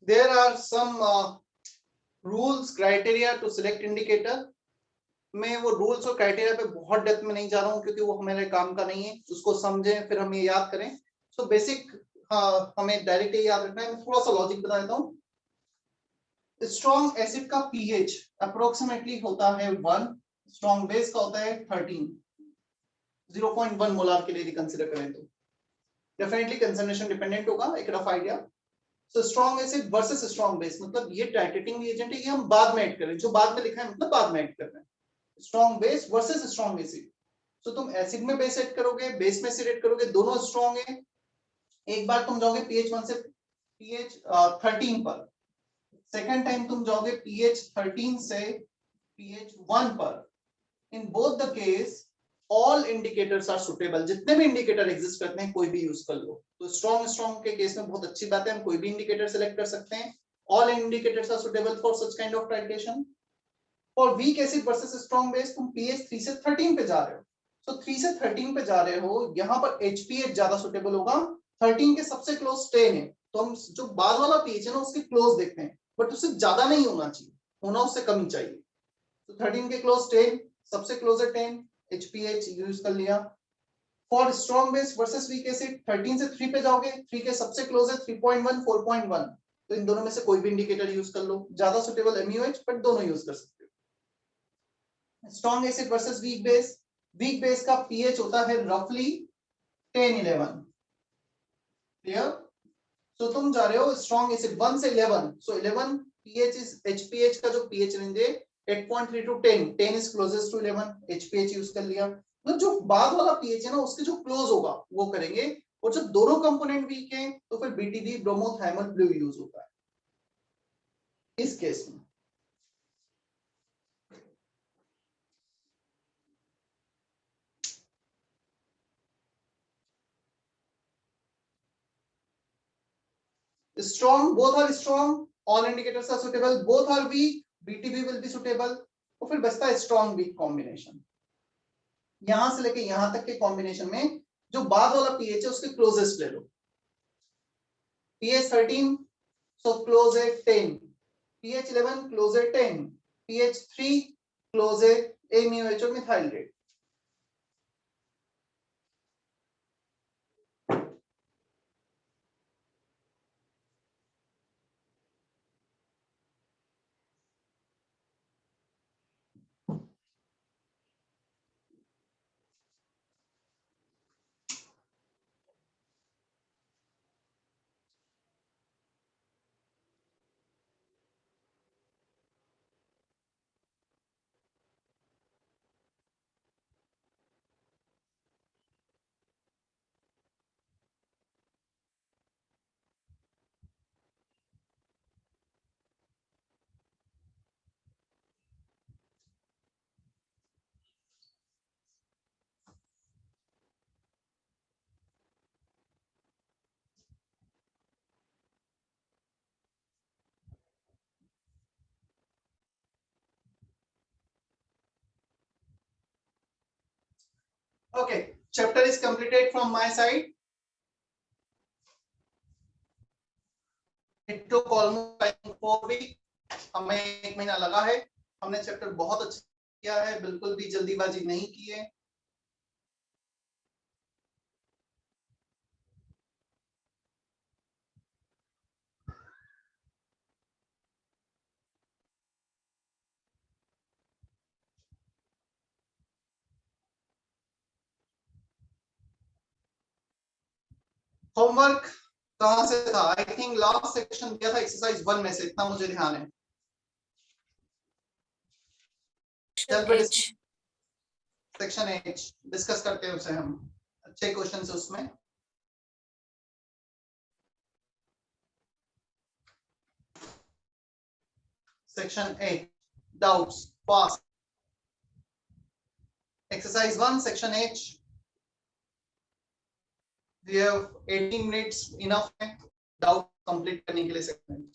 There are some rules criteria to select indicator. मैं वो रूल्स और क्राइटेरिया पे बहुत डेप्थ में नहीं जा रहा हूँ क्योंकि वो हमारे काम का नहीं है, उसको समझें फिर हम ये याद करें. सो बेसिक हमें डायरेक्ट ये याद रखना है. मैं थोड़ा सा लॉजिक बता देता हूँ. स्ट्रॉन्ग एसिड का पीएच अप्रोक्सीमेटली होता है 1, स्ट्रॉन्ग बेस का होता है 13. 0.1 मोलार के लिए कंसीडर करें तो डेफिनेटली कंसंट्रेशन डिपेंडेंट होगा, एक rough idea. So strong acid versus strong base, मतलब ये टाइट्रेटिंग एजेंट है, ये हम बाद में ऐड करें, जो बाद में लिखा है मतलब बाद में ऐड कर रहे हैं. Strong base versus strong acid. तो तुम एसिड में बेस ऐड करोगे, बेस में एसिड ऐड करोगे, दोनों स्ट्रॉन्ग है. एक बार तुम जाओगे pH 1 से pH 13 पर, सेकंड टाइम तुम जाओगे pH 13 से pH 1 पर. In both the case all indicators are suitable. जितने भी इंडिकेटर एग्जिस्ट करते हैं कोई भी यूज कर लो. तो स्ट्रॉन्ग के केस में बहुत अच्छी बात है, हम कोई भी इंडिकेटर सेलेक्ट कर सकते हैं. All indicators are suitable for such kind of titration. For weak acid versus strong base तुम pH 3 से 13 पे जा रहे हो. सो 3 से 13 पे जा रहे हो, यहाँ पर HPH ज्यादा सुटेबल होगा. 13 के सबसे क्लोज 10 है, तो हम जो बाद वाला pH है ना उसके क्लोज देखते हैं, बट उससे ज्यादा नहीं होना चाहिए, होना उससे कम ही चाहिए. तो 13 के क्लोज 10, सबसे क्लोज है 10, HPH यूज कर लिया. For strong base versus weak acid 13 से 3 पे जाओगे, 3 के सबसे क्लोज है 3.1, 4.1. तो इन दोनों में से कोई भी इंडिकेटर यूज कर लो, ज्यादा सुटेबल MUH, बट दोनों यूज कर सकते हो. Strong acid versus weak base का pH होता है रफली 10-11. क्लियर? तो तुम जा रहे हो स्ट्रॉन्ग एसिड 1 से 11. सो 11 pH इज HPH का जो pH रेंज है 8.3 to 10. 10 is closest to 11. HPH use कर लिया. तो जो बाद वाला pH है ना उसके जो क्लोज होगा वो करेंगे. और जब दोनों कंपोनेंट वीक हैं तो फिर BTB ब्रोमोथाइमल ब्लू यूज होता है इस केस में. Strong, both are strong, all indicators are suitable, both are weak, BTB will be suitable. तो फिर बचता है स्ट्रॉन्ग वीक कॉम्बिनेशन. यहां से लेके यहां तक के कॉम्बिनेशन में जो बाद वाला pH है उसके क्लोजेस्ट ले लो. pH 13 so close है 10, pH 11 close है 10, pH 3 close है MUH और methyl rate. Okay, chapter is completed from my side. It took almost like 4 weeks. हमें 1 महीना लगा है. हमने चैप्टर बहुत अच्छा किया है, बिल्कुल भी जल्दीबाजी नहीं की है. होमवर्क कहां से था? आई थिंक लास्ट सेक्शन दिया था एक्सरसाइज 1 में से, इतना मुझे ध्यान है। सेक्शन एच डिस्कस करते हैं उसे हम, अच्छे क्वेश्चन है उसमें। Section 8 doubts pass exercise 1 section H. We have 18 minutes enough है डाउट कंप्लीट करने के लिए section.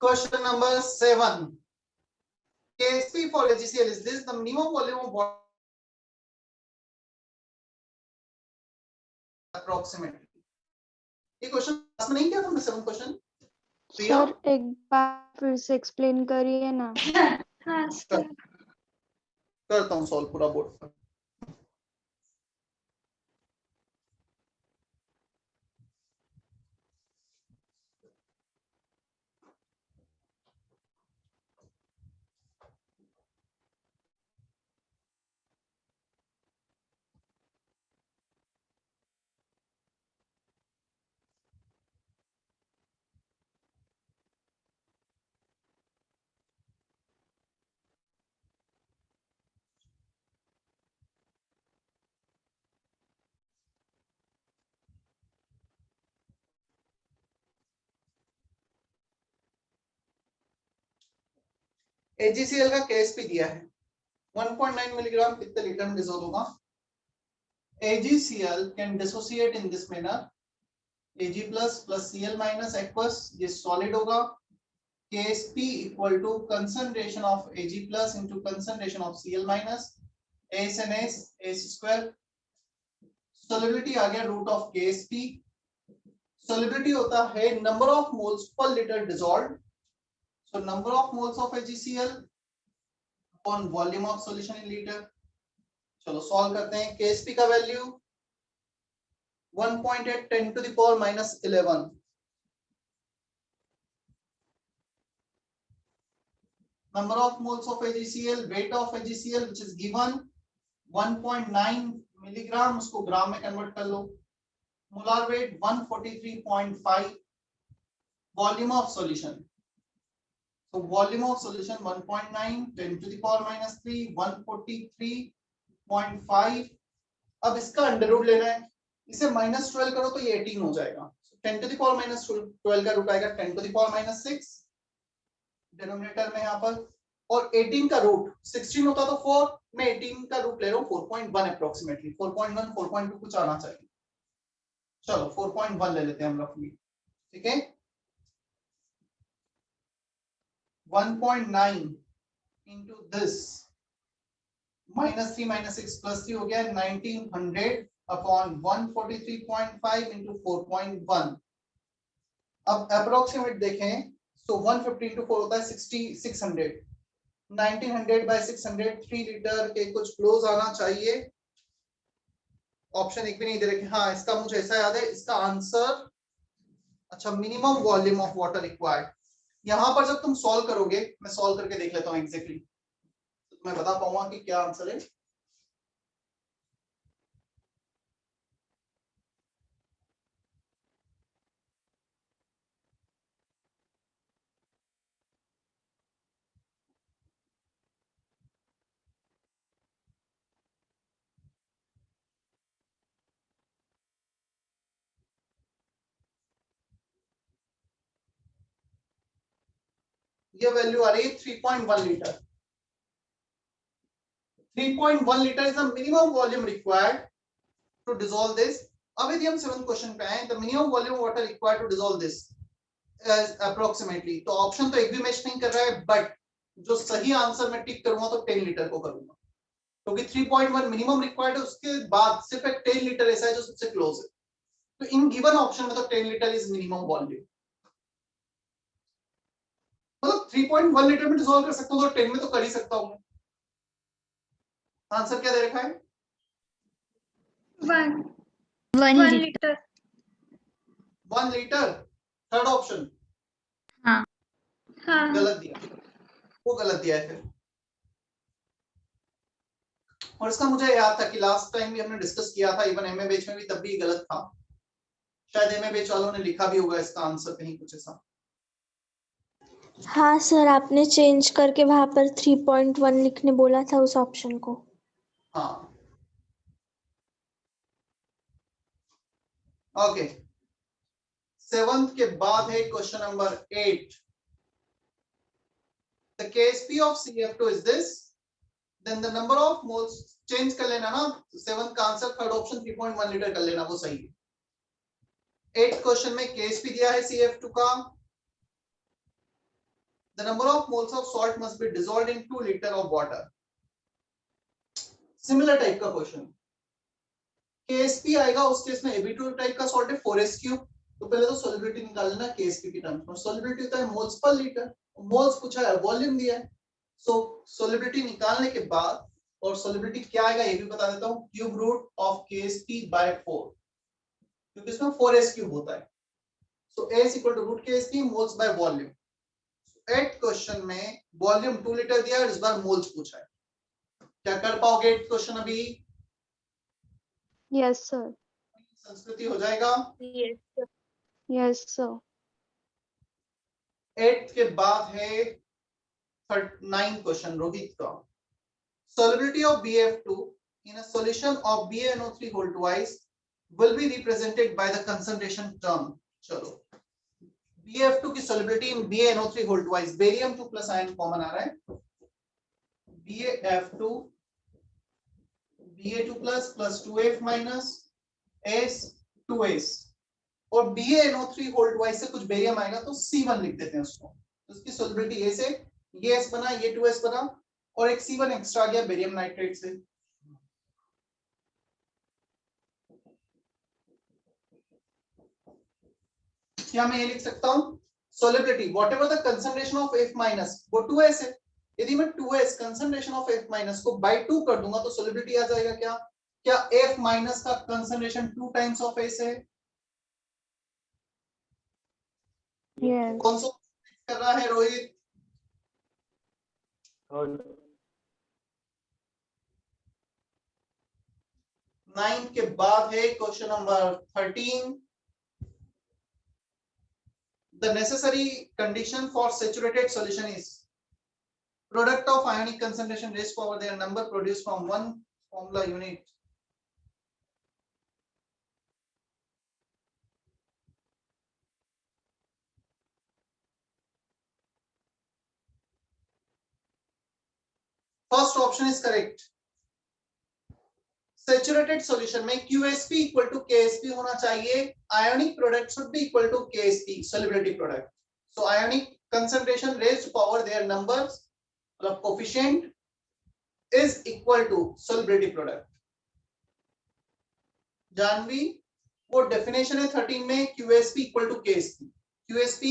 Question number 7. KSP for HCl is this the minimum volume of water approximately? ये क्वेश्चन क्लास में नहीं किया तुमने 7 क्वेश्चन? प्रिया सर एक बार फिर से एक्सप्लेन करिए ना। करता हूँ सॉल्व पूरा बोर्ड पर। AgCl का KSP दिया है 1.9 मिलीग्राम कितने लीटर में डिसॉल्व होगा? AgCl can dissociate in this manner Ag plus Cl minus aqueous, ये सॉलिड होगा। KSP equal to concentration of Ag plus into concentration of Cl minus ASNS S square। solubility आ गया root of KSP। solubility होता है number of moles per liter dissolved, so number of moles of AgCl upon volume of solution in liter। चलो solve करते हैं। KSP का value 1.8 10 to the power minus 11। number of moles of AgCl, weight of AgCl which is given 1.9 milligram, उसको ग्राम में convert कर लो। molar weight 143.5। volume of solution, so volume of solution 1.9 10 to the power minus 3 143.5। अब इसका under root लेना है, इसे -12 करो तो ये 18 हो जाएगा। 10 to the power minus 12 का रूट आएगा 10 to the power minus 6 denominator में यहाँ पर, और 18 का रूट 16 होता तो 4, मैं 18 का रूट ले रहा हूँ 4.1 अप्रोक्सीमेटली। 4.1 4.2 कुछ आना चाहिए। चलो 4.1 ले लेते हैं हम रफली, ठीक है। 1.9 into this -3 -6 +3 हो गया 1900 upon 143.5 into 4.1। अब अप्रोक्सीमेट देखें, So 150 into 4 होता है 60 600 1900 by 600 3 लीटर के कुछ क्लोज आना चाहिए। ऑप्शन एक भी नहीं दे रखे। हाँ, इसका मुझे ऐसा याद है, इसका आंसर अच्छा minimum volume of water required. यहां पर जब तुम सॉल्व करोगे, मैं सॉल्व करके देख लेता हूं एग्जैक्टली, तो मैं बता पाऊंगा कि क्या आंसर है। ये वैल्यू आ रही है 3.1 litre. 3.1 litre is the minimum volume required to dissolve this. अब यदि हम 7th क्वेश्चन पे आए, the minimum volume water required to dissolve this approximately, तो ऑप्शन तो एक भी मैच नहीं कर रहा है, बट जो सही आंसर मैं टिक करूंगा तो 10 लीटर को करूंगा, क्योंकि 3.1 मिनिमम रिक्वायर्ड है, उसके बाद सिर्फ एक 10 लीटर ऐसा है जो सबसे क्लोज है। तो इन गिवन ऑप्शन में तो 10 लीटर इज मिनिमम वॉल्यूम। मतलब 3.1 लीटर में डिसॉल्व कर सकता हूं तो 10 में तो कर ही सकता हूं। आंसर क्या दे रखा है? 1 लीटर। 1 लीटर। थर्ड ऑप्शन हाँ गलत दिया, वो गलत दिया है फिर। और इसका मुझे याद था कि लास्ट टाइम भी हमने डिस्कस किया था, इवन एमए बैच में भी, तब भी गलत था। शायद एमए बैच वालों ने लिखा भी होगा इसका आंसर कहीं कुछ ऐसा। हाँ सर, आपने चेंज करके वहां पर 3.1 लिखने बोला था उस ऑप्शन को। हाँ ओके। 7th के बाद है question number 8। The KSP of CF2 is this, then the number of moles change कर लेना ना, 7th का आंसर थर्ड ऑप्शन 3.1 लीटर कर लेना, वो सही है। 8th क्वेश्चन में KSP दिया है CF2 का, the number of moles of salt must be dissolved in 2 liter of water। Similar type का क्वेश्चन। KSP आएगा उस केस में AB2 टाइप का सॉल्ट है 4S3, तो पहले तो सॉल्युबिलिटी निकाल लेना KSP की टर्म्स में। सॉल्युबिलिटी होता है मोल्स पर लीटर, मोल्स पूछा है, वॉल्यूम दिया है, सो सॉल्युबिलिटी निकालने के बाद, और सॉल्युबिलिटी क्या आएगा ये भी बता देता हूं, cube root of KSP by 4, क्योंकि इसमें 4S क्यूब होता है। So A equal to root KSP moles by volume. 8th question में वॉल्यूम 2 लीटर दिया है, इस बार मोल्स पूछा है। क्या कर पाओगे 8th क्वेश्चन अभी? Yes sir. संस्कृति हो जाएगा। Yes sir. 8th के बाद है 9th क्वेश्चन रोहित का। Solubility of BF2 in a solution of BaNO3 whole twice will be represented by the concentration term। चलो BF2 की solubility in BaNO3 whole twice, barium 2 plus ion common आ रहा है, BaF2 Ba2 plus 2F minus S 2S, और BaNO3 whole twice से कुछ barium आएगा तो C1 लिख देते हैं उसको। तो उसकी solubility A से, ये S बना, ये 2S बना, और एक C1 एक्स्ट्रा गया बेरियम नाइट्रेट से। क्या मैं ये लिख सकता हूं, solubility whatever the concentration of F minus, वो 2S है, यदि मैं 2S concentration of F minus को by 2 कर दूंगा तो solubility आ जाएगा क्या? क्या F minus का concentration 2 times of S है? यस। कौन सा कर रहा है रोहित? 9th के बाद है question number 13। The necessary condition for saturated solution is product of ionic concentration raised power their number produced from one formula unit। First option is correct. Saturated solution में QSP इक्वल टू KSP होना चाहिए, ionic product should be equal to KSP solubility product। So ionic concentration raised power their numbers मतलब coefficient is equal to solubility product। Janvi वो definition है 13 में QSP equal to KSP। QSP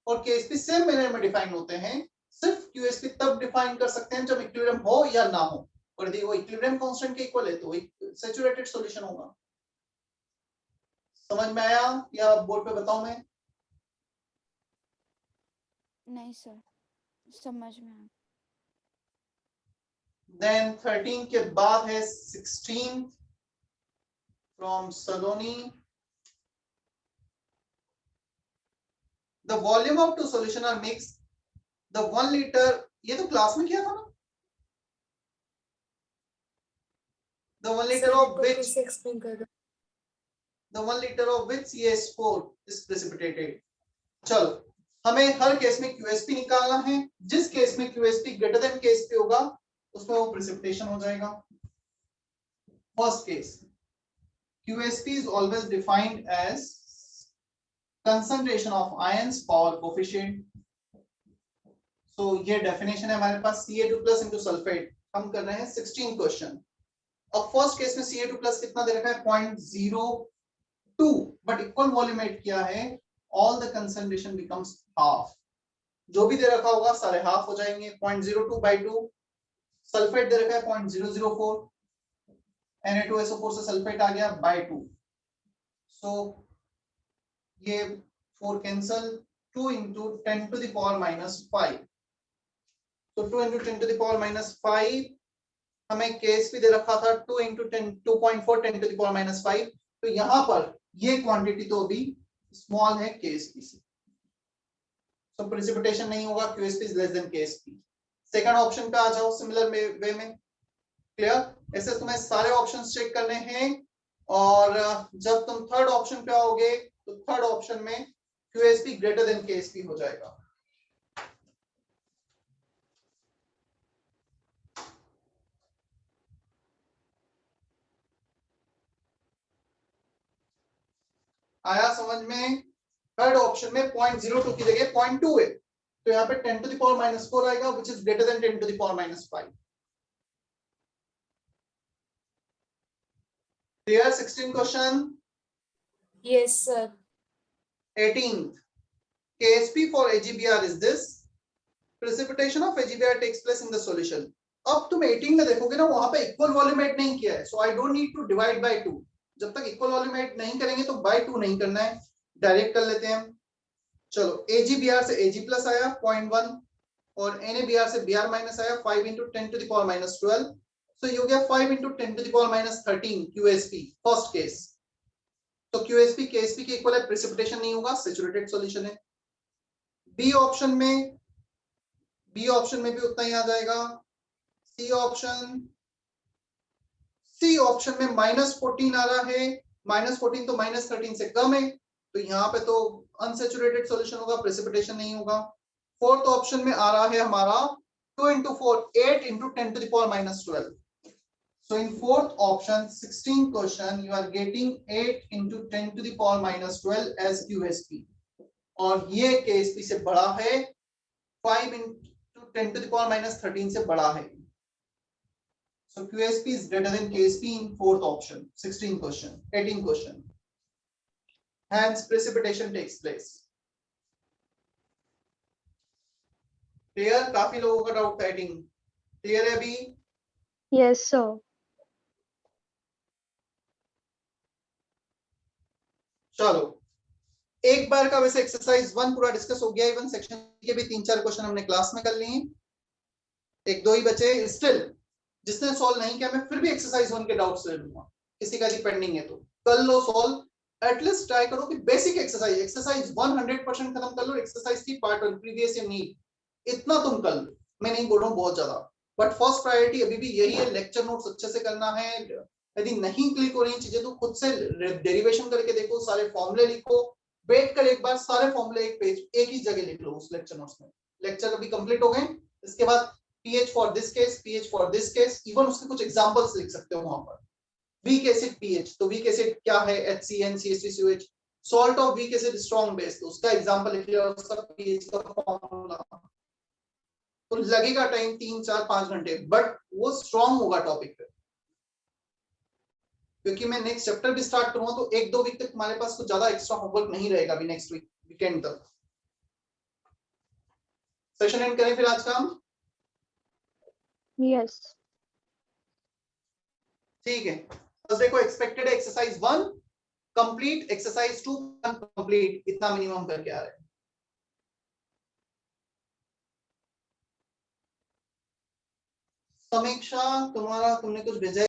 और KSP same manner में define होते हैं। सिर्फ क्यूएसपी तब डिफाइन कर सकते हैं जब इक्विलिब्रियम हो या ना हो, और यदि वो इक्विलिब्रियम कांस्टेंट के इक्वल है तो एक सैचुरेटेड सॉल्यूशन होगा। समझ में आया या बोर्ड पे बताऊं मैं? नहीं सर, समझ में आया। देन 13 के बाद है 16 from Saloni. The volume of two solution are mix the 1 litre, ये तो क्लास में किया था ना। The 1 liter of which the 1 liter of which CH4 is precipitated। चलो हमें हर केस में QSP निकालना है। जिस केस में QSP ग्रेटर देन KSP होगा उसमें वो प्रेसिपिटेशन हो जाएगा। First case QSP is always defined as concentration of ions power coefficient। so ये डेफिनेशन है हमारे पास Ca2 plus into सल्फेट। हम कर रहे हैं 16 क्वेश्चन। अब फर्स्ट केस में Ca2 प्लस कितना दे रखा है 0.02, बट इक्वल वॉल्यूम ऐड किया है, all the concentration becomes half. जो भी दे रखा होगा सारे हाफ हो जाएंगे। 0.02 by 2 सल्फेट दे रखा है 0.004, Na2SO4 से सल्फेट आ गया by 2। सो ये 4 cancel, 2 into 10 to the power minus 5। तो 2 into 10 to the power minus 5 हमें केस भी दे रखा था 2 into 10 2.4 10 to the power minus 5। तो यहां पर ये क्वांटिटी तो अभी स्मॉल है केएसपी से, सो प्रेसिपिटेशन नहीं होगा, QSP is less than KSP। Second option पे आ जाओ सिमिलर वे में। क्लियर? ऐसे तुम्हें सारे ऑप्शंस चेक करने हैं, और जब तुम थर्ड ऑप्शन पे आओगे तो थर्ड ऑप्शन में QSP ग्रेटर देन KSP हो जाएगा। आया समझ में? थर्ड ऑप्शन में 0.02 की जगह 0.2 है, तो यहाँ पे 10 to the power minus 4 आएगा, which is greater than 10 to the power minus 5। Clear? 16 question? Yes, sir. 18th, KSP for AgBr is this। Precipitation of AgBr takes place in the solution। अब तुम 18 में देखोगे ना, वहां पे इक्वल वॉल्यूम ऐड नहीं किया है, so I don't need to divide by 2। जब तक इक्वल वॉल्यूम ऐड नहीं करेंगे तो by 2 नहीं करना है, डायरेक्ट कर लेते हैं। चलो AgBr से Ag प्लस आया 0.1 और NaBr से Br माइनस आया 5 into 10 to the power minus 12। सो ये हो गया 5 into 10 to the power minus 13 QSP first case. तो QSP KSP के इक्वल है, प्रेसिपिटेशन नहीं होगा, सैचुरेटेड सॉल्यूशन है। बी ऑप्शन में भी उतना ही आ जाएगा। सी ऑप्शन में -14 आ रहा है, -14 तो -13 से कम है, तो यहाँ पे तो अनसैचुरेटेड सॉल्यूशन होगा, प्रेसिपिटेशन नहीं होगा। फोर्थ ऑप्शन में आ रहा है हमारा 2 into 4 8 into 10 to the power minus 12। so in fourth option 16 question you are getting 8 into 10 to the power minus 12 as QSP, और ये KSP से बड़ा है, 5 into 10 to the power minus 13 से बड़ा है। so QSP is greater than KSP in fourth option 16 question 18 question, hence precipitation takes place। Clear? काफी लोगों का डाउट था। क्लियर है अभी? Yes, sir. चलो एक बार का वैसे एक्सरसाइज 1 पूरा डिस्कस हो गया, इवन सेक्शन के भी 3-4 क्वेश्चन हमने क्लास में कर लिए, एक दो ही बचे। स्टिल जिसने सॉल्व नहीं किया, मैं फिर भी एक्सरसाइज 1 के डाउट्स ले लूंगा, किसी का भी पेंडिंग है तो कर लो सॉल्व। एटलीस्ट ट्राई करो कि बेसिक एक्सरसाइज 1 100% खत्म कर लो। एक्सरसाइज की पार्ट 1 प्रीवियस ईयर नीड इतना तुम कर लो, मैं नहीं बोल रहा हूँ बहुत ज्यादा, बट फर्स्ट प्रायोरिटी अभी भी यही है, लेक्चर नोट्स अच्छे से करना है। यदि नहीं क्लिक हो रही चीजें तो खुद से डेरिवेशन करके देखो, सारे फॉर्मूले लिखो, बैठ कर एक बार सारे फॉर्मूले एक पेज एक ही जगह लिख लो उस लेक्चर नोट्स में। लेक्चर अभी कंप्लीट हो गए, इसके बाद pH for this case, pH for this case, even उसके कुछ एग्जांपल्स लिख सकते हो वहां पर। वीक एसिड pH, तो वीक एसिड क्या है, HCN CH3COH। Salt of weak acid strong base, तो उसका एग्जांपल लिख लिया और उसका pH का फॉर्मूला। तो लगेगा टाइम 3 4 5 घंटे, बट वो स्ट्रॉन्ग होगा टॉपिक पे, क्योंकि मैं नेक्स्ट चैप्टर भी स्टार्ट करूंगा, तो 1-2 वीक तक तुम्हारे पास कुछ ज्यादा एक्स्ट्रा होमवर्क नहीं रहेगा अभी नेक्स्ट वीकेंड तक। सेशन एंड करें फिर आज का हम। Yes. ठीक है, बस देखो expected exercise 1 complete, exercise 2 complete, इतना मिनिमम करके आ रहे हैं। समीक्षा तुम्हारा, तुमने कुछ भेजा है?